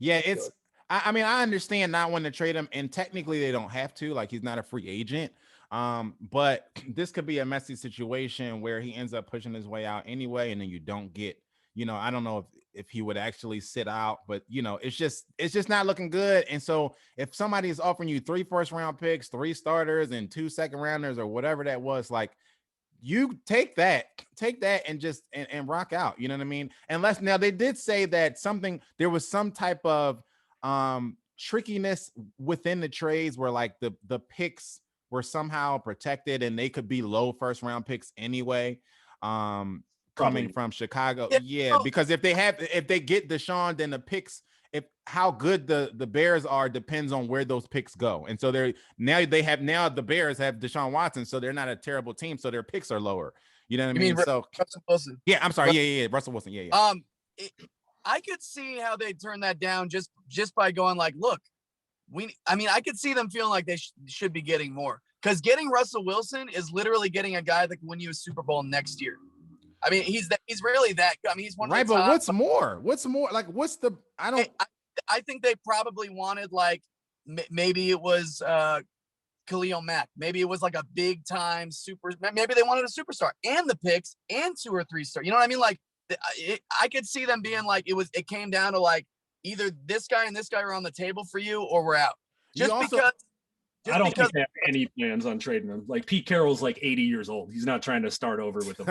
It's. I mean, I understand not wanting to trade him, and technically they don't have to. Like, he's not a free agent. But this could be a messy situation where he ends up pushing his way out anyway, and then you don't get. I don't know if he would actually sit out, but it's just not looking good. And so if somebody is offering you 3 first-round picks, 3 starters, and 2 second-rounders or whatever that was, like, you take that and just and rock out. You know what I mean? Unless now they did say that there was some type of trickiness within the trades where like the picks were somehow protected and they could be low first-round picks anyway. Coming from Chicago. Yeah, because if they get Deshaun, then the picks, how good the Bears are depends on where those picks go. And so the Bears have Deshaun Watson, so they're not a terrible team, so their picks are lower. You know what I mean? So Russell Wilson. Yeah, I'm sorry. Yeah, Russell Wilson. Yeah. I could see how they turn that down just by going like, look, I could see them feeling like they should be getting more, because getting Russell Wilson is literally getting a guy that can win you a Super Bowl next year. I mean, he's really that good. I mean, he's one of the top. Right, but what's more? Like, what's the? I think they probably wanted, like, maybe it was Khalil Mack. Maybe it was like a big time super. Maybe they wanted a superstar and the picks and 2 or 3 stars. You know what I mean? Like, I could see them being like, it came down to like either this guy and this guy are on the table for you or we're out. I don't think they have any plans on trading him. Like, Pete Carroll's like 80 years old. He's not trying to start over with a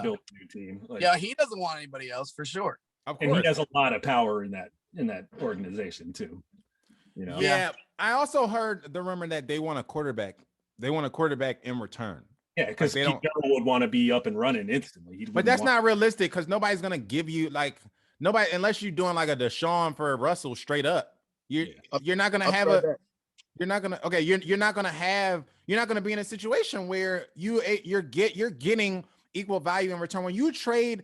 build a new team. Like, he doesn't want anybody else for sure. Of course. And he has a lot of power in that organization too. Yeah. I also heard the rumor that they want a quarterback. They want a quarterback in return. Yeah, because Pete Carroll would want to be up and running instantly. But that's not realistic, because nobody's gonna give you nobody, unless you're doing like a Deshaun for Russell straight up. You're not gonna have you're not gonna be in a situation where you're getting equal value in return. When you trade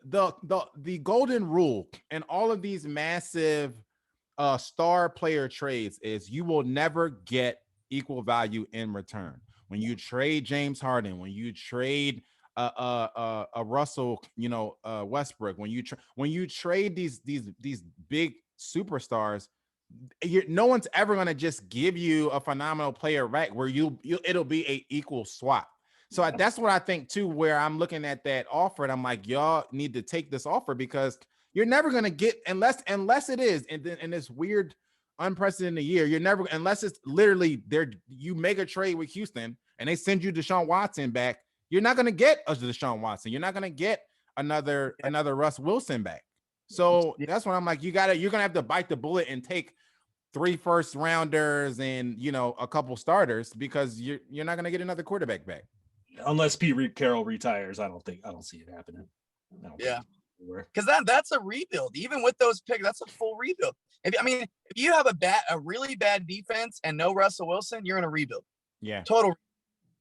the golden rule and all of these massive star player trades is you will never get equal value in return. When you trade James Harden, when you trade a Russell, Westbrook, when you trade these big superstars, no one's ever going to just give you a phenomenal player back where it'll be a equal swap. So that's what I think too, where I'm looking at that offer and I'm like, y'all need to take this offer because you're never going to get, unless it is in this weird unprecedented year, you're never, unless it's literally there, you make a trade with Houston and they send you Deshaun Watson back, you're not going to get a Deshaun Watson. You're not going to get another Russ Wilson back. So that's what I'm like, you're going to have to bite the bullet and take 3 first rounders and, a couple starters because you're not going to get another quarterback back. Unless Pete Carroll retires, I don't see it happening. Yeah. Because that's a rebuild. Even with those picks, that's a full rebuild. If you have a really bad defense and no Russell Wilson, you're in a rebuild. Yeah. Total.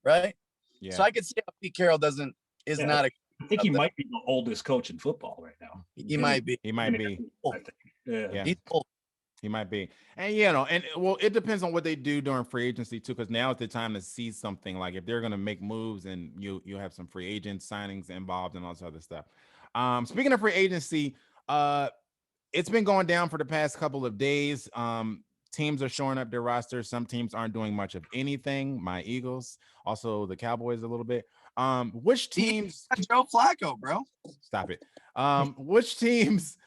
Right? Yeah. So I could see how Pete Carroll is not a. I think he might be the oldest coach in football right now. He might be. He might be. I think. Yeah. He's old. He might be. And, it depends on what they do during free agency too, because now is the time to see something. Like if they're going to make moves and you have some free agent signings involved and all this other stuff. Speaking of free agency, it's been going down for the past couple of days. Teams are shoring up their rosters. Some teams aren't doing much of anything. My Eagles, also the Cowboys a little bit. Which teams? Joe Flacco, bro. Stop it. Which teams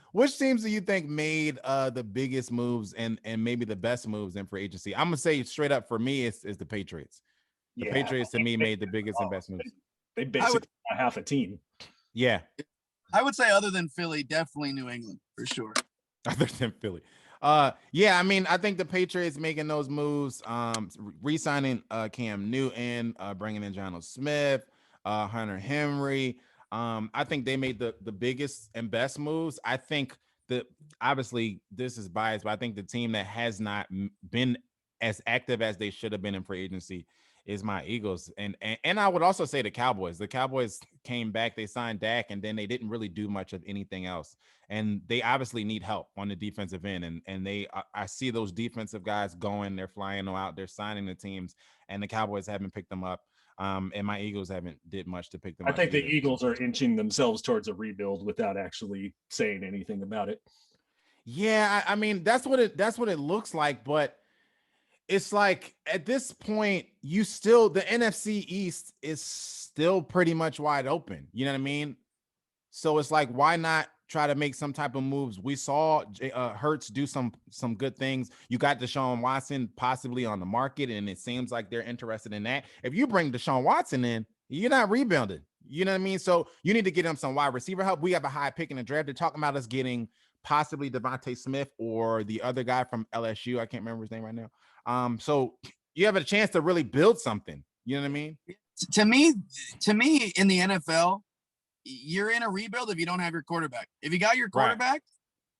do you think made the biggest moves and maybe the best moves in free agency? I'm gonna say straight up for me, is the Patriots. The Patriots to me made the biggest and best moves. They basically half a team. Yeah. I would say other than Philly, definitely New England for sure. Other than Philly. Yeah, I mean, I think the Patriots making those moves, re-signing Cam Newton, bringing in Jonnu Smith, Hunter Henry. I think they made the biggest and best moves. I think that obviously this is biased, but I think the team that has not been as active as they should have been in free agency is my Eagles. And I would also say the Cowboys. The Cowboys came back, they signed Dak, and then they didn't really do much of anything else. And they obviously need help on the defensive end. And I see those defensive guys going, they're flying out, they're signing the teams, and the Cowboys haven't picked them up. And my Eagles haven't did much to pick them up. I think the Eagles are inching themselves towards a rebuild without actually saying anything about it. Yeah, I mean, that's what it looks like, but it's like at this point, the NFC East is still pretty much wide open. You know what I mean? So it's like, why not try to make some type of moves? We saw Hurts do some good things. You got Deshaun Watson possibly on the market, and it seems like they're interested in that. If you bring Deshaun Watson in, you're not rebuilding. You know what I mean? So you need to get him some wide receiver help. We have a high pick in the draft. They're talking about us getting possibly Devontae Smith or the other guy from LSU. I can't remember his name right now. So you have a chance to really build something. You know what I mean? To me, in the NFL, you're in a rebuild if you don't have your quarterback. If you got your quarterback,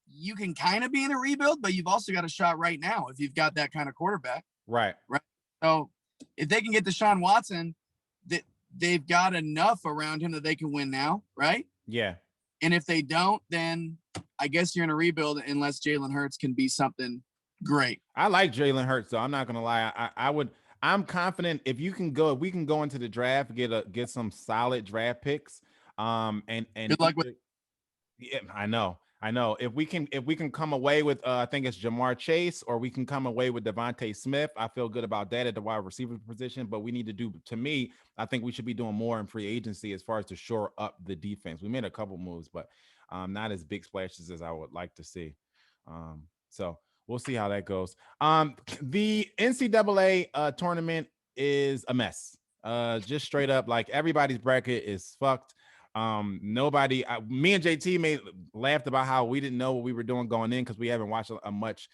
you can kind of be in a rebuild, but you've also got a shot right now if you've got that kind of quarterback. Right. So if they can get Deshaun Watson, they've got enough around him that they can win now, right? Yeah. And if they don't, then I guess you're in a rebuild unless Jalen Hurts can be something great. I like Jalen Hurts, though. I'm not gonna lie. I'm confident if we can go into the draft, get some solid draft picks. And good luck with. Yeah, I know. If we can come away with I think it's Jamar Chase, or we can come away with Devontae Smith, I feel good about that at the wide receiver position. But we need to do, to me, I think we should be doing more in free agency as far as to shore up the defense. We made a couple moves, but not as big splashes as I would like to see. So we'll see how that goes. The NCAA tournament is a mess. Just straight up, like everybody's bracket is fucked. Me and JT laughed about how we didn't know what we were doing going in because we haven't watched much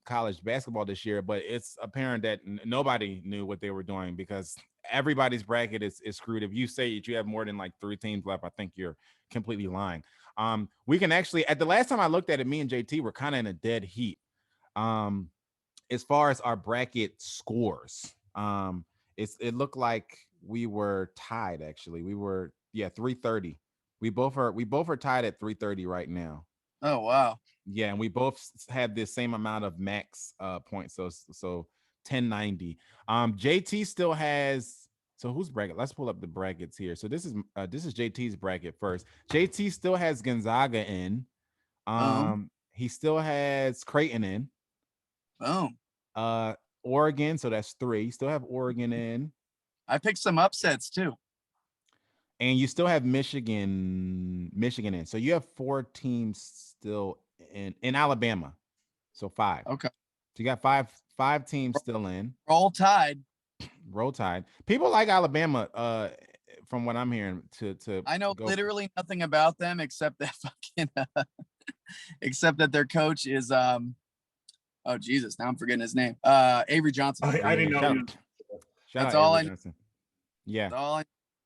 college basketball this year, but it's apparent that nobody knew what they were doing because everybody's bracket is screwed. If you say that you have more than like 3 teams left, I think you're completely lying. We can actually, at the last time I looked at it, me and JT were kind of in a dead heat as far as our bracket scores. It looked like we were tied. Actually, we were 330. We both are tied at 330 right now. Oh wow. Yeah, and we both have the same amount of max points. So 1090. JT still has. So whose bracket? Let's pull up the brackets here. So this is JT's bracket first. JT still has Gonzaga in. He still has Creighton in. Boom. Oregon, so that's 3. Still have Oregon in. I picked some upsets too. And you still have Michigan in. So you have 4 teams still in Alabama. So 5. Okay. So you got five teams still in. Roll Tide. Roll Tide. People like Alabama, from what I'm hearing, to I know literally nothing about them except that except that their coach is oh Jesus, now I'm forgetting his name. Avery Johnson. I didn't know. Shout That's out all Avery I Johnson. Yeah. That's all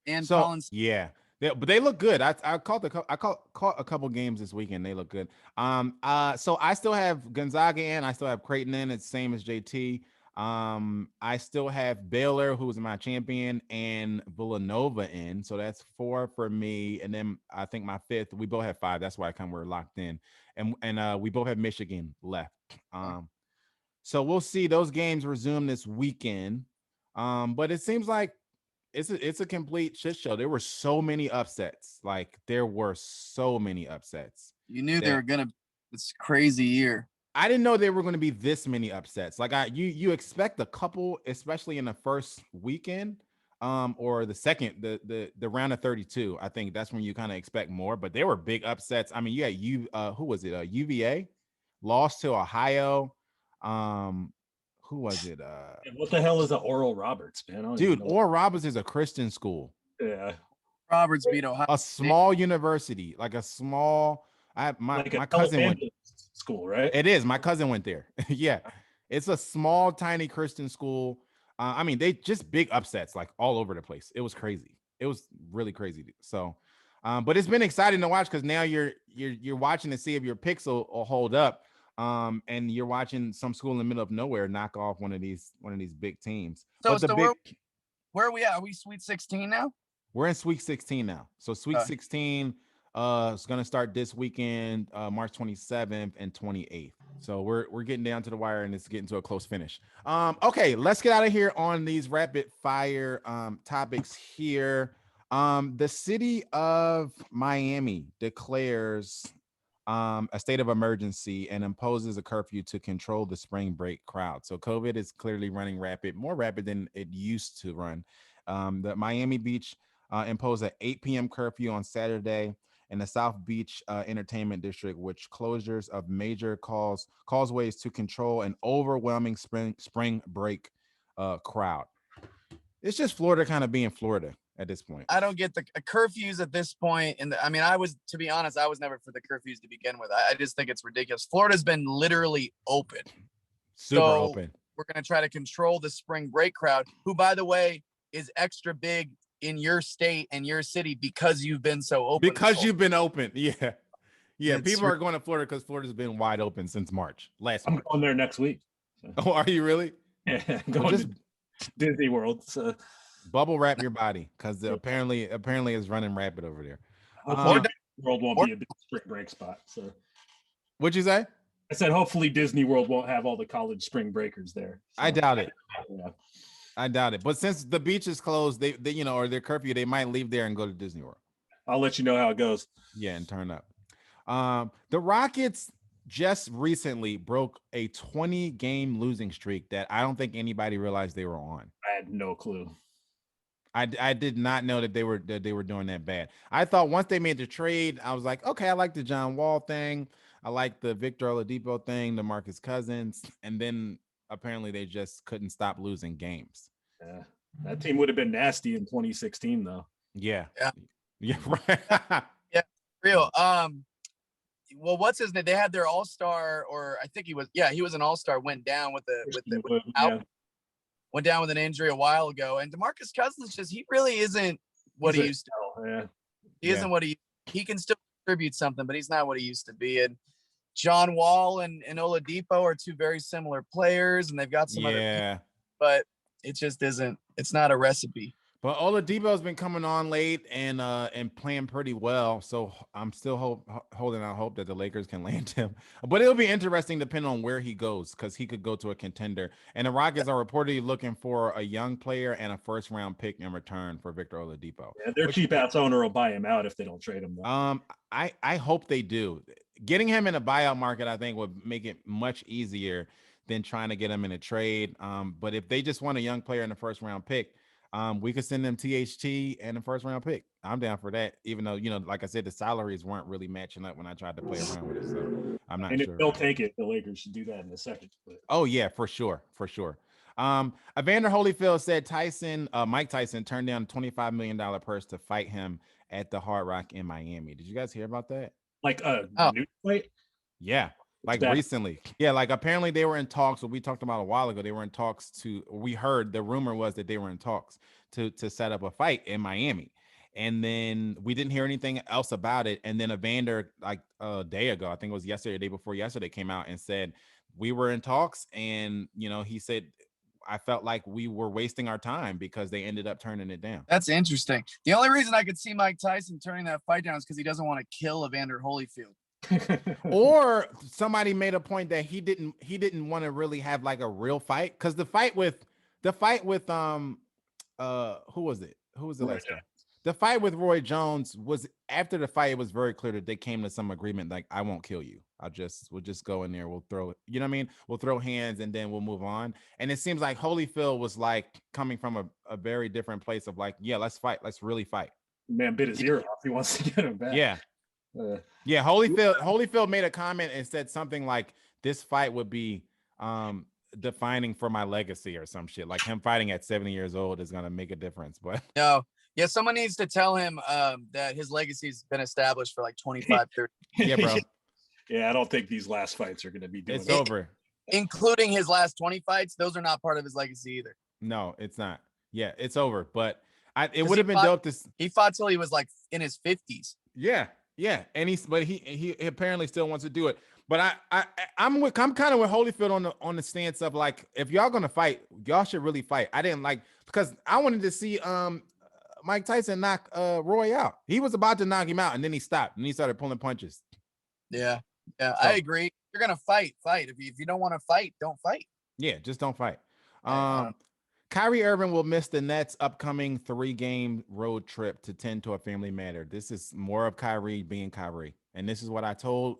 and So, Collins. yeah. But they look good. I caught a couple games this weekend. They look good. So I still have Gonzaga in. I still have Creighton in. It's the same as JT. I still have Baylor, who's my champion, and Villanova in. So that's 4 for me. And then I think my 5th, we both have 5. That's why we're locked in. And we both have Michigan left. So we'll see. Those games resume this weekend. But it seems like it's a complete shit show. There were so many upsets. Like there were so many upsets. You knew they were gonna. It's a crazy year. I didn't know there were going to be this many upsets. Like you expect a couple, especially in the first weekend, or the second, the round of 32. I think that's when you kind of expect more. But there were big upsets. I mean, who was it? UVA lost to Ohio. Who was it? What the hell is an Oral Roberts, man? Dude, Oral Roberts is a Christian school. Yeah. Roberts beat Ohio. A small university, like a small. My cousin went school, right? It is. My cousin went there. Yeah, it's a small, tiny Christian school. I mean, they just big upsets like all over the place. It was crazy. It was really crazy. So, but it's been exciting to watch because now you're watching to see if your picks will hold up. And you're watching some school in the middle of nowhere knock off one of these big teams. So where are we at? Are we Sweet 16 now? We're in Sweet 16 now. So Sweet 16 is going to start this weekend, March 27th and 28th. So we're getting down to the wire and it's getting to a close finish. Okay, let's get out of here on these rapid fire topics here. The city of Miami declares a state of emergency and imposes a curfew to control the spring break crowd. So COVID is clearly running more rapid than it used to run. The Miami Beach imposed an 8 p.m. curfew on Saturday in the South Beach Entertainment District, which closures of major causeways to control an overwhelming spring break crowd. It's just Florida kind of being Florida at this point. I don't get the curfews at this point. And I mean, to be honest, I was never for the curfews to begin with. I just think it's ridiculous. Florida's been literally open. Super open. We're going to try to control the spring break crowd, who, by the way, is extra big in your state and your city because you've been so open. Because you've been open. Yeah. Yeah. People are going to Florida because Florida's been wide open since March. I'm going there next week. So. Oh, are you really? Yeah. Going to Disney World. So. Bubble wrap your body because apparently it's running rapid over there. World won't be a big spring break spot. So. What'd you say? I said hopefully Disney World won't have all the college spring breakers there. So. I doubt it. Yeah. I doubt it. But since the beach is closed, they or their curfew, they might leave there and go to Disney World. I'll let you know how it goes. Yeah, and turn up. The Rockets just recently broke a 20-game losing streak that I don't think anybody realized they were on. I had no clue. I did not know that they were doing that bad. I thought once they made the trade, I was like, okay, I like the John Wall thing. I like the Victor Oladipo thing, the Marcus Cousins, and then apparently they just couldn't stop losing games. Yeah, that team would have been nasty in 2016, though. Yeah, right. Yeah, real. Well, what's his name? They had their all-star, or I think he was an all-star. Went down went down with an injury a while ago, and DeMarcus Cousins he really isn't what he used to. Yeah, he isn't what he can still contribute something, but he's not what he used to be. And John Wall and Oladipo are two very similar players, and they've got some other people, but it just isn't. It's not a recipe. But Oladipo's been coming on late and playing pretty well, so I'm still holding out hope that the Lakers can land him. But it'll be interesting depending on where he goes because he could go to a contender. And the Rockets are reportedly looking for a young player and a first-round pick in return for Victor Oladipo. Yeah, their cheap-ass owner will buy him out if they don't trade him. Though. I hope they do. Getting him in a buyout market, I think, would make it much easier than trying to get him in a trade. But if they just want a young player in the first-round pick, we could send them THT and a first round pick. I'm down for that, even though, like I said, the salaries weren't really matching up when I tried to play around with it. So I'm not sure. If they'll take it, the Lakers should do that in a second. But. Oh yeah, for sure. Evander Holyfield said Mike Tyson turned down a $25 million purse to fight him at the Hard Rock in Miami. Did you guys hear about that? Like new fight? Yeah. Like recently. Yeah, like apparently they were in talks. What we talked about a while ago. They were in talks we heard the rumor was that they were in talks to set up a fight in Miami. And then we didn't hear anything else about it. And then Evander, like a day ago, I think it was yesterday, the day before yesterday, came out and said, we were in talks. And, he said, I felt like we were wasting our time because they ended up turning it down. That's interesting. The only reason I could see Mike Tyson turning that fight down is because he doesn't want to kill Evander Holyfield. Or somebody made a point that he didn't want to really have like a real fight, because the fight with who was it? Who was the last guy? The fight with Roy Jones was after the fight. It was very clear that they came to some agreement. Like, I won't kill you. We'll just go in there. We'll throw it. You know what I mean? We'll throw hands and then we'll move on. And it seems like Holyfield was like coming from a very different place of like, yeah, let's fight. Let's really fight. Man bit his ear off. He wants to get him back. Yeah. Yeah. Holyfield made a comment and said something like, this fight would be defining for my legacy or some shit. Like, him fighting at 70 years old is going to make a difference. But no. Yeah, someone needs to tell him that his legacy's been established for like 25, 30. Yeah, bro. Yeah, I don't think these last fights are going to be doing It's over. Including his last 20 fights. Those are not part of his legacy either. No, it's not. Yeah, it's over. But it would have been dope to. He fought till he was like in his 50s. Yeah. And he apparently still wants to do it. But I'm kind of with Holyfield on the stance of like, if y'all gonna fight, y'all should really fight. I didn't like, because I wanted to see Mike Tyson knock Roy out. He was about to knock him out, and then he stopped and he started pulling punches. Yeah, so, I agree. You're gonna fight. If you don't want to fight, don't fight. Yeah, just don't fight. Kyrie Irving will miss the Nets' upcoming 3-game road trip to tend to a family matter. This is more of Kyrie being Kyrie. And this is what I told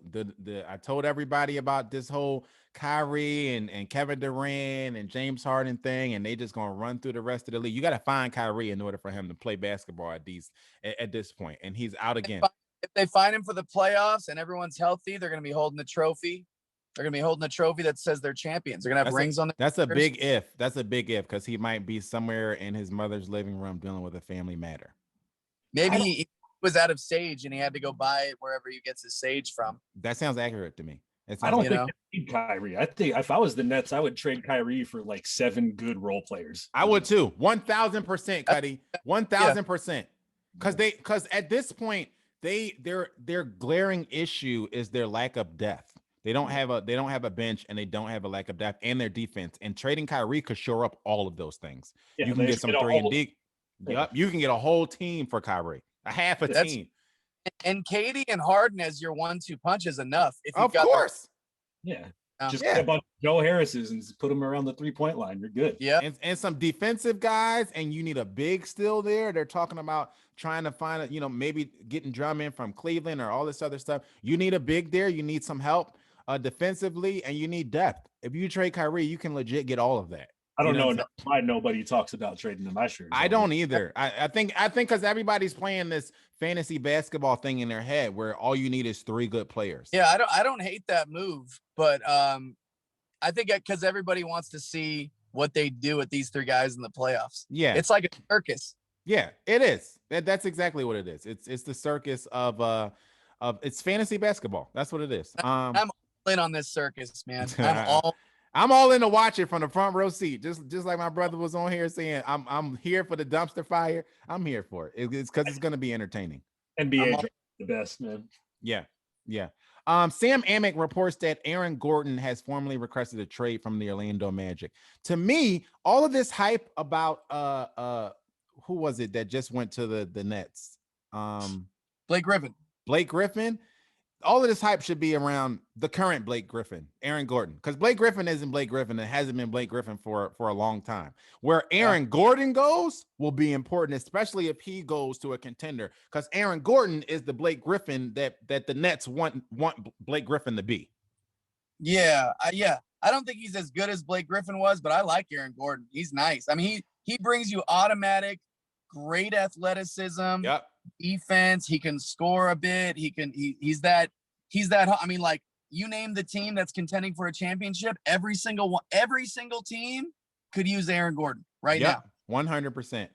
I told everybody about this whole Kyrie and Kevin Durant and James Harden thing, and they just gonna run through the rest of the league. You got to find Kyrie in order for him to play basketball at this point, and he's out again. If they find him for the playoffs and everyone's healthy, they're gonna be holding the trophy. They're gonna be holding a trophy that says they're champions. They're gonna have rings on. That's a big if. That's a big if, because he might be somewhere in his mother's living room dealing with a family matter. Maybe he was out of sage and he had to go buy it wherever he gets his sage from. That sounds accurate to me. I don't think they need Kyrie. I think if I was the Nets, I would trade Kyrie for like 7 good role players. I would too. 1,000%, Cutty. 1,000%. Because at this point, their glaring issue is their lack of depth. They don't have a bench, and they don't have a lack of depth, and their defense. And trading Kyrie could shore up all of those things. Yeah, you can get some 3 and D. Yep, you can get a whole team for Kyrie, a half a team. And Katie and Harden as your 1-2 punch is enough. Of course. Yeah. Just get a bunch of Joe Harris's and put them around the 3-point line. You're good. Yeah. And some defensive guys, and you need a big still there. They're talking about trying to find maybe getting Drummond from Cleveland or all this other stuff. You need a big there. You need some help defensively, and you need depth. If you trade Kyrie, you can legit get all of that. I don't know why nobody talks about trading them. I don't either. I think because everybody's playing this fantasy basketball thing in their head where all you need is 3 good players. Yeah, I don't hate that move, but I think because everybody wants to see what they do with these 3 guys in the playoffs. Yeah, it's like a circus. Yeah, it is. That's exactly what it is. It's the circus of it's fantasy basketball. That's what it is. I'm all in on this circus, man. I'm all in to watch it from the front row seat. Just like my brother was on here saying, I'm here for the dumpster fire. I'm here for it. It's because it's going to be entertaining. NBA the best, man. Yeah. Sam Amick reports that Aaron Gordon has formally requested a trade from the Orlando Magic. To me, all of this hype about who was it that just went to the Nets? Blake Griffin. All of this hype should be around the current Blake Griffin, Aaron Gordon, because Blake Griffin isn't Blake Griffin. It hasn't been Blake Griffin for a long time. Where Aaron Gordon goes will be important, especially if he goes to a contender, because Aaron Gordon is the Blake Griffin that the Nets want Blake Griffin to be. Yeah. I don't think he's as good as Blake Griffin was, but I like Aaron Gordon. He's nice. I mean, he brings you automatic, great athleticism, defense. He can score a bit. He's that. I mean, like, you name the team that's contending for a championship, every single team could use Aaron Gordon now. 100%.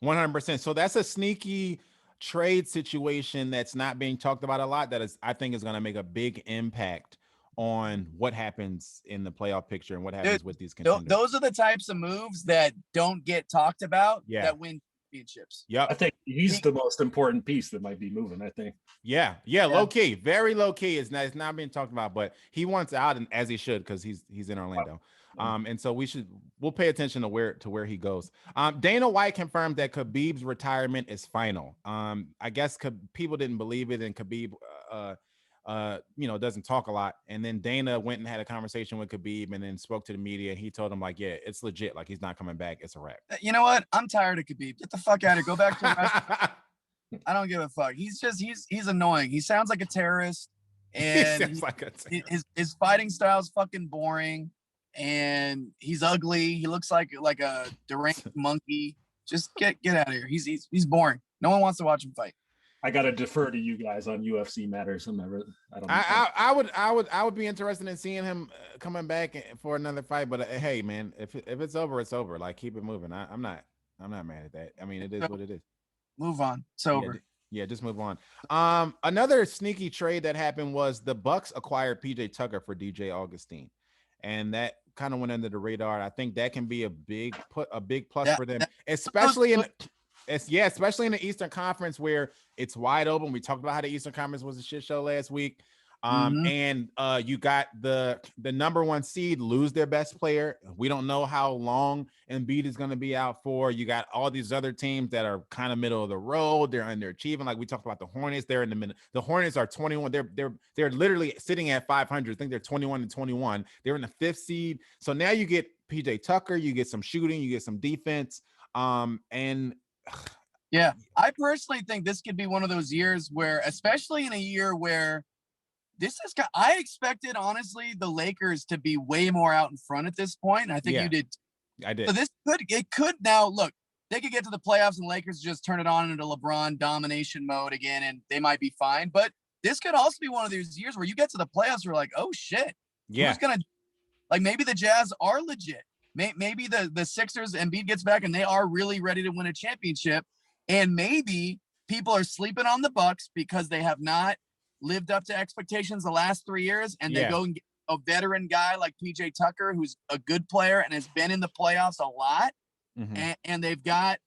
100%. So that's a sneaky trade situation that's not being talked about a lot. I think is going to make a big impact on what happens in the playoff picture and what happens with these contenders. Those are the types of moves that don't get talked about that win championships. Yeah, I think he's the most important piece that might be moving. I think. Yeah, low key, very low key. It's not being talked about, but he wants out, and as he should, because he's in Orlando. And so we'll pay attention to where he goes. Dana White confirmed that Khabib's retirement is final. I guess people didn't believe it, and Khabib doesn't talk a lot. And then Dana went and had a conversation with Khabib and then spoke to the media. And he told him, like, yeah, it's legit. Like, he's not coming back. It's a wrap. You know what? I'm tired of Khabib. Get the fuck out of here. Go back to the rest. I don't give a fuck. He's annoying. He sounds like a terrorist. And his fighting style is fucking boring. And he's ugly. He looks like a deranged monkey. Just get out of here. He's boring. No one wants to watch him fight. I gotta defer to you guys on UFC matters. I would be interested in seeing him coming back for another fight. But hey, man, if it's over, it's over. Like, keep it moving. I'm not mad at that. I mean, it is what it is. Move on. It's over. Yeah, just move on. Another sneaky trade that happened was the Bucks acquired PJ Tucker for DJ Augustine, and that kind of went under the radar. I think that can be a big plus for them, especially in the Eastern Conference where it's wide open. We talked about how the Eastern Conference was a shit show last week. And you got the number one seed lose their best player. We don't know how long Embiid is going to be out for. You got all these other teams that are kind of middle of the road. They're underachieving. Like we talked about the Hornets. They're in the middle. The Hornets are 21. They're literally sitting at 500. I think they're 21-21. They're in the 5th seed. So now you get PJ Tucker. You get some shooting. You get some defense. Yeah, I personally think this could be one of those years where, especially in a year where I expected, honestly, the Lakers to be way more out in front at this point. And I think you did. I did. So it could now look, they could get to the playoffs and Lakers just turn it on into LeBron domination mode again, and they might be fine. But this could also be one of those years where you get to the playoffs, we're like, oh shit. Yeah. Who's gonna, like, maybe the Jazz are legit. Maybe the Sixers, Embiid gets back and they are really ready to win a championship. And maybe people are sleeping on the Bucks because they have not lived up to expectations the last 3 years, and they go and get a veteran guy like PJ Tucker, who's a good player and has been in the playoffs a lot. And they've got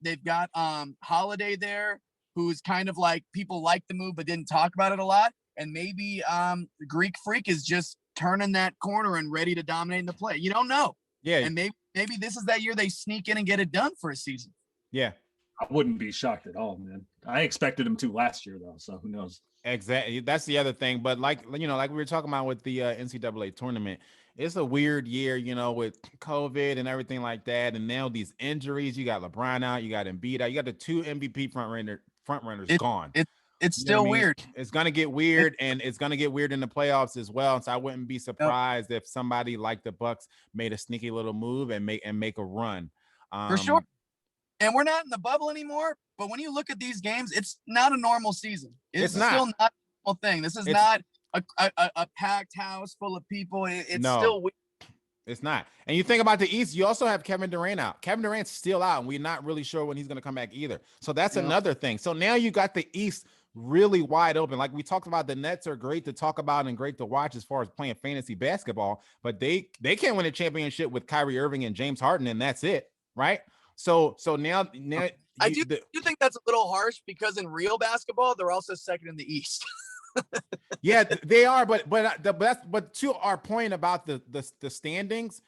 Holiday there, who's kind of like, people like the move but didn't talk about it a lot. And maybe the Greek Freak is just turning that corner and ready to dominate in the play. You don't know. Yeah. And maybe this is that year they sneak in and get it done for a season. Yeah. I wouldn't be shocked at all, man. I expected him to last year though, so who knows? Exactly. That's the other thing. But like we were talking about with the NCAA tournament, it's a weird year, with COVID and everything like that. And now these injuries, you got LeBron out, you got Embiid out, you got the 2 MVP front runners gone. It's still weird. It's going to get weird, and it's going to get weird in the playoffs as well. So I wouldn't be surprised if somebody like the Bucks made a sneaky little move and make a run. For sure. And we're not in the bubble anymore, but when you look at these games, it's not a normal season. It's still not a normal thing. This is not a packed house full of people. It's still weird. It's not. And you think about the East, you also have Kevin Durant out. Kevin Durant's still out, and we're not really sure when he's going to come back either. So that's another thing. So now you got the East really wide open. Like we talked about, the Nets are great to talk about and great to watch as far as playing fantasy basketball, but they can't win a championship with Kyrie Irving and James Harden, and that's it, right? So now I do think that's a little harsh, because in real basketball, they're also second in the East. Yeah, they are, but to our point about the standings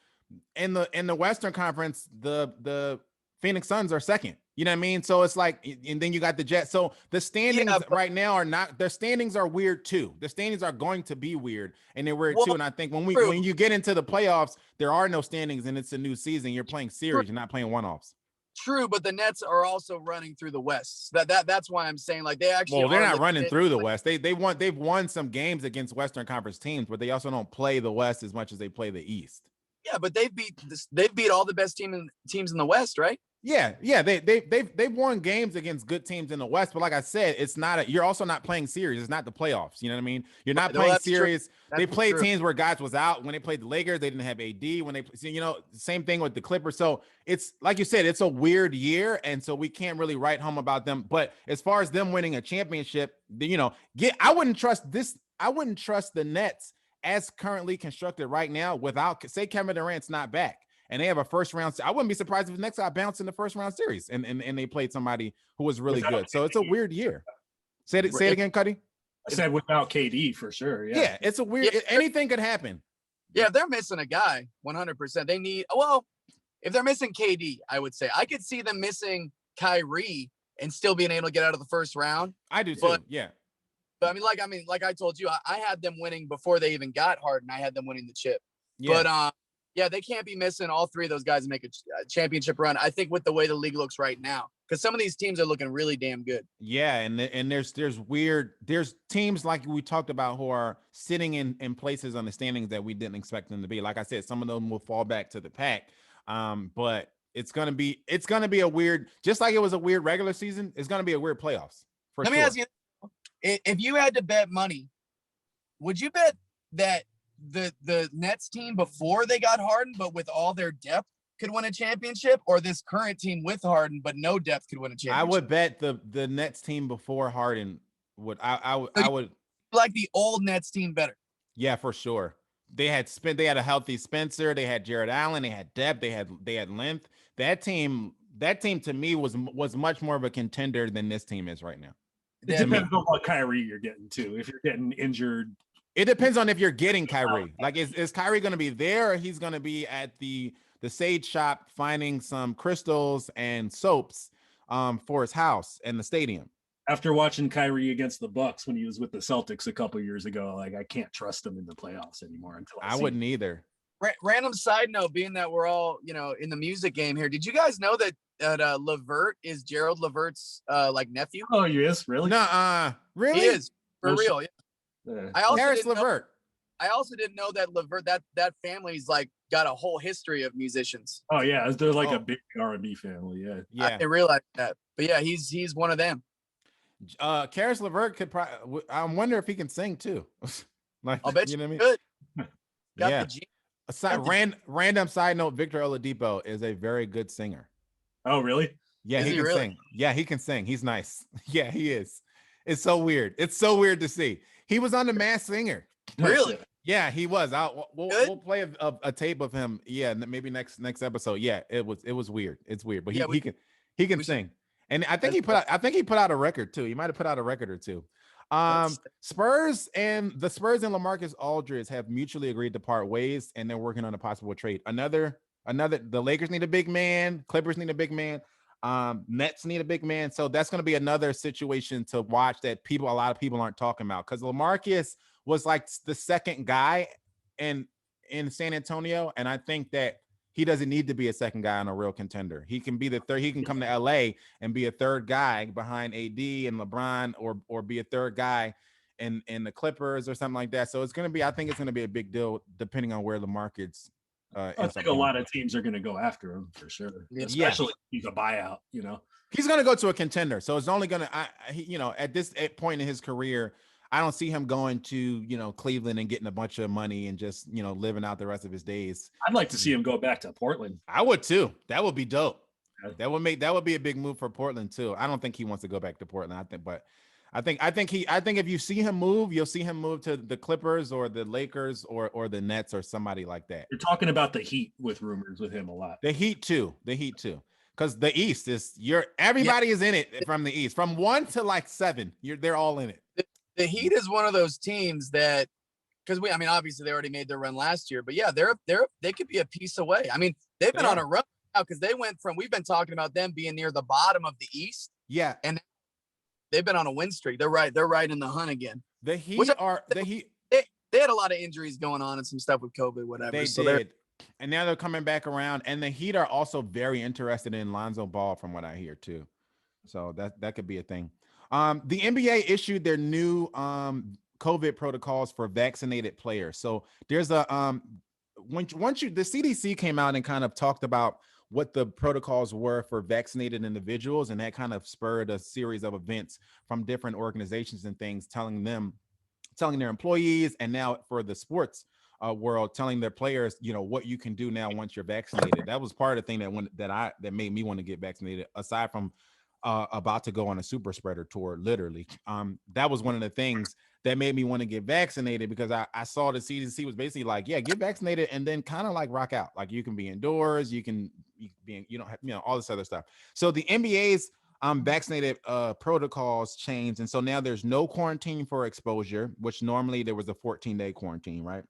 in the Western Conference, the Phoenix Suns are second. You know what I mean? So it's like, and then you got the Jets. So the standings right now are not. The standings are weird too. The standings are going to be weird, and they're weird too. And I think when you get into the playoffs, there are no standings, and it's a new season. You're playing series. You're not playing one-offs. True, but the Nets are also running through the West. That's why I'm saying, like, they actually. Well, they're not running through the West. They've won some games against Western Conference teams, but they also don't play the West as much as they play the East. Yeah, but they've beat all the best teams in the West, right? Yeah, they've won games against good teams in the West, but like I said, it's not you're also not playing series. It's not the playoffs. You know what I mean? You're not playing series. They played teams where guys was out. When they played the Lakers, they didn't have AD. When they, same thing with the Clippers. So it's like you said, it's a weird year, and so we can't really write home about them. But as far as them winning a championship, I wouldn't trust this. I wouldn't trust the Nets as currently constructed right now without, say, Kevin Durant's not back. And they have a first round. I wouldn't be surprised if the next guy bounced in the first round series and they played somebody who was really good. So it's a weird year. Say it again, Cutty. I said without KD for sure. Yeah, it's a weird. Anything could happen. Yeah, if they're missing a guy, 100%. They need. Well, if they're missing KD, I would say I could see them missing Kyrie and still being able to get out of the first round. I do too. Yeah. But like I told you, I had them winning before they even got Harden. I had them winning the chip. Yeah. But yeah, they can't be missing all three of those guys and make a championship run. I think with the way the league looks right now, because some of these teams are looking really damn good. Yeah, and there's teams like we talked about who are sitting in places on the standings that we didn't expect them to be. Like I said, some of them will fall back to the pack. But it's gonna be a weird, just like it was a weird regular season. It's gonna be a weird playoffs. Let me ask you, if you had to bet money, would you bet that the Nets team before they got Harden, but with all their depth, could win a championship, or this current team with Harden but no depth could win a championship? I would bet the Nets team before Harden would. I would like the old Nets team better. Yeah, for sure. They had a healthy Spencer. They had Jared Allen. They had depth. They had length. That team to me was much more of a contender than this team is right now. It depends on what Kyrie you're getting too. If you're getting injured. It depends on if you're getting Kyrie. Like, is Kyrie going to be there, or he's going to be at the Sage shop finding some crystals and soaps for his house and the stadium? After watching Kyrie against the Bucks when he was with the Celtics a couple years ago, like, I can't trust him in the playoffs anymore until I wouldn't either. Random side note, being that we're all in the music game here, did you guys know that Levert is Gerald Levert's like nephew? Oh, he is? Really? Nuh-uh. Really? He is for real. Yeah. Harris Levert. I also didn't know that Levert, that family's like got a whole history of musicians. Oh yeah, they're like a big R&B family. Yeah. I didn't realize that, but yeah, he's one of them. Karis LeVert could probably. I wonder if he can sing too. Like, I'll bet you know what I mean? Got yeah. the Random side note: Victor Oladipo is a very good singer. Oh really? Yeah, he can sing. Yeah, he can sing. He's nice. Yeah, he is. It's so weird. It's so weird to see. He was on The Masked Singer. Really? Yeah, he was. We'll play a tape of him. Yeah, maybe next episode. Yeah, it was weird. It's weird, but he can sing. And I think he put out a record too. He might have put out a record or two. Spurs and LaMarcus Aldridge have mutually agreed to part ways, and they're working on a possible trade. The Lakers need a big man. Clippers need a big man. Nets need a big man. So that's going to be another situation to watch that a lot of people aren't talking about, because LaMarcus was like the second guy in San Antonio. And I think that he doesn't need to be a second guy on a real contender. He can be the third. He can come to LA and be a third guy behind AD and LeBron, or be a third guy in the Clippers or something like that. So I think it's going to be a big deal depending on where LaMarcus I think a lot of teams are going to go after him for sure, especially if he's a buyout. He's going to go to a contender, so it's only going to, at this point in his career, I don't see him going to Cleveland and getting a bunch of money and just living out the rest of his days. I'd like to see him go back to Portland. I would too. That would be dope. That would be a big move for Portland too. I don't think he wants to go back to Portland. I think if you see him move, you'll see him move to the Clippers or the Lakers or the Nets or somebody like that. You're talking about the Heat with rumors with him a lot. The Heat too. Because the East everybody is in it from the East. From 1 to like 7, they're all in it. The Heat is one of those teams that, because obviously they already made their run last year, but yeah, they could be a piece away. They've been on a run now, because we've been talking about them being near the bottom of the East. Yeah. And they've been on a win streak. They're right in the hunt again. The Heat they had a lot of injuries going on and some stuff with COVID, whatever. They did. And now they're coming back around. And the Heat are also very interested in Lonzo Ball, from what I hear too. So that could be a thing. The NBA issued their new COVID protocols for vaccinated players. So there's the CDC came out and kind of talked about what the protocols were for vaccinated individuals, and that kind of spurred a series of events from different organizations and things telling their employees, and now for the sports world, telling their players, what you can do now once you're vaccinated. That was part of the thing that made me want to get vaccinated, aside from about to go on a super spreader tour, literally. That was one of the things that made me want to get vaccinated, because I saw the CDC was basically like, yeah, get vaccinated and then kind of like rock out. Like, you can be indoors, you don't have, all this other stuff. So the NBA's vaccinated protocols changed, and so now there's no quarantine for exposure, which normally there was a 14-day quarantine, right?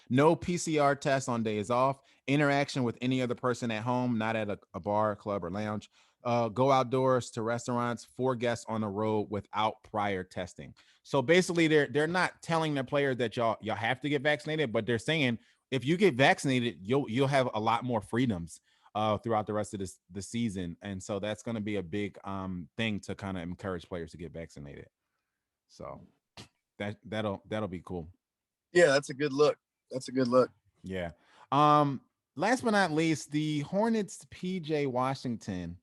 No PCR test on days off, interaction with any other person at home, not at a bar, club, or lounge. Go outdoors to restaurants for guests on the road without prior testing. So basically, they're not telling their players that y'all have to get vaccinated, but they're saying if you get vaccinated, you'll have a lot more freedoms throughout the rest of the season, and so that's going to be a big thing to kind of encourage players to get vaccinated. So that'll be cool. Yeah, that's a good look. Yeah. Last but not least, the Hornets PJ Washington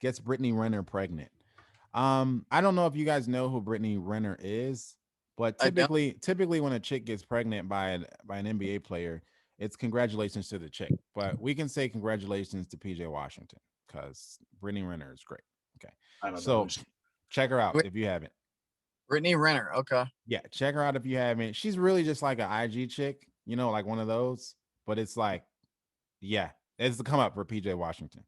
gets Britney Renner pregnant. I don't know if you guys know who Britney Renner is, but typically when a chick gets pregnant by an NBA player, it's congratulations to the chick. But we can say congratulations to PJ Washington, because Britney Renner is great. Okay. I don't know. So check her out if you haven't. Britney Renner. Okay. Yeah, check her out if you haven't. She's really just like an IG chick, like one of those. But it's like, yeah, it's the come up for PJ Washington.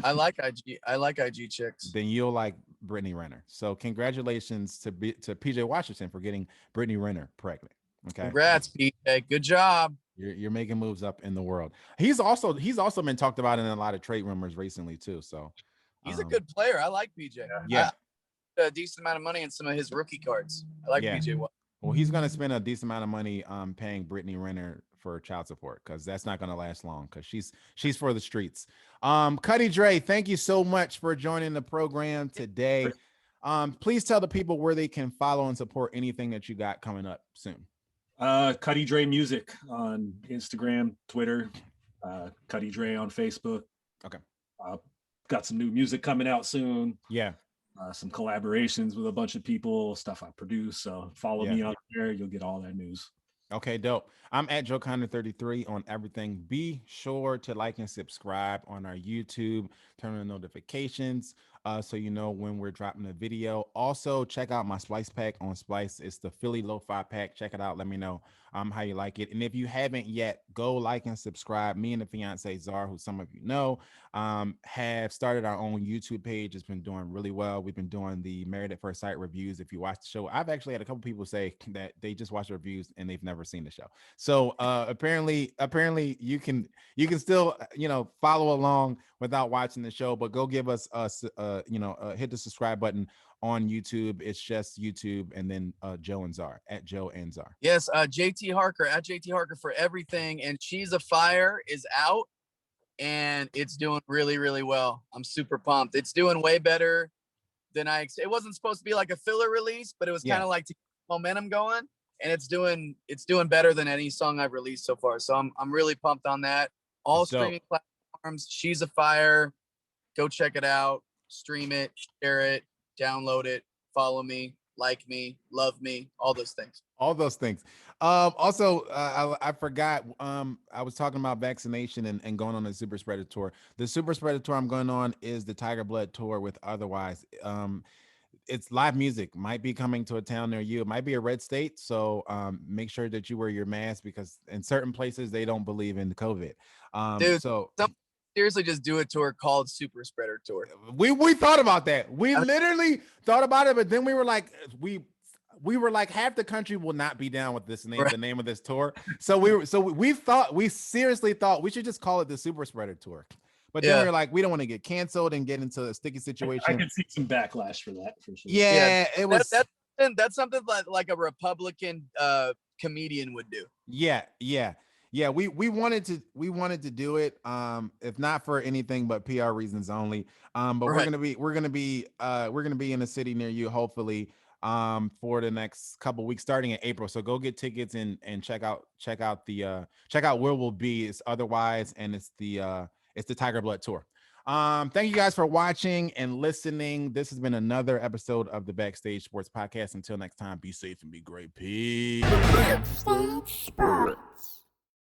I like IG chicks. Then you'll like Britney Renner. So congratulations to PJ Washington for getting Britney Renner pregnant. Okay. Congrats, PJ. Good job. You're making moves up in the world. He's also been talked about in a lot of trade rumors recently too. So he's a good player. I like PJ. Yeah. A decent amount of money in some of his rookie cards. I like PJ. Well, he's going to spend a decent amount of money paying Britney Renner for child support, because that's not going to last long, because she's for the streets. Cutty Dre, thank you so much for joining the program today. Please tell the people where they can follow and support anything that you got coming up soon. Cutty Dre Music on Instagram, Twitter, Cutty Dre on Facebook. Okay. Got some new music coming out soon. Yeah. Some collaborations with a bunch of people, stuff I produce. So follow me on there. You'll get all that news. Okay, dope. I'm at Joe Connor 33 on everything. Be sure to like and subscribe on our YouTube. Turn on notifications so you know when we're dropping a video. Also, check out my Splice pack on Splice. It's the Philly Lo-Fi pack. Check it out. Let me know how you like it. And if you haven't yet, go like and subscribe. Me and the fiance Zar, who some of you know, have started our own YouTube page. It's been doing really well. We've been doing the Married at First Sight reviews. If you watch the show, I've actually had a couple people say that they just watch the reviews and they've never seen the show. So apparently you can still follow along without watching the show, but go give us hit the subscribe button on YouTube. It's just YouTube and then Joe and Zar, at Joe and Zar. Yes, JT Harker, at JT Harker for everything. And She's a Fire is out and it's doing really, really well. I'm super pumped. It's doing way better than it wasn't supposed to be like a filler release, but it was kind of like to keep momentum going. And it's doing better than any song I've released so far. So I'm really pumped on that. All streaming platforms, She's a Fire. Go check it out. Stream it, share it, download it, follow me, like me, love me, all those things. Also, I forgot, I was talking about vaccination and going on a super spreader tour. The super spreader tour I'm going on is the Tiger Blood tour with Otherwise. It's live music, might be coming to a town near you. It might be a red state. So make sure that you wear your mask, because in certain places they don't believe in COVID. Seriously, just do a tour called Super Spreader Tour. We thought about that. We literally thought about it, but then we were like, we were like, half the country will not be down with this name, the name of this tour. So we seriously thought we should just call it the Super Spreader Tour. But then we were like, we don't want to get canceled and get into a sticky situation. I could see some backlash for that, for sure. Yeah, it was. That's something like a Republican comedian would do. Yeah. We wanted to do it, if not for anything but PR reasons only. But we're gonna be in a city near you, hopefully, for the next couple weeks, starting in April. So go get tickets and check out where we'll be. It's Otherwise, and it's the It's the Tiger Blood Tour. Thank you guys for watching and listening. This has been another episode of the Backstage Sports Podcast. Until next time, be safe and be great. Peace. Backstage Sports.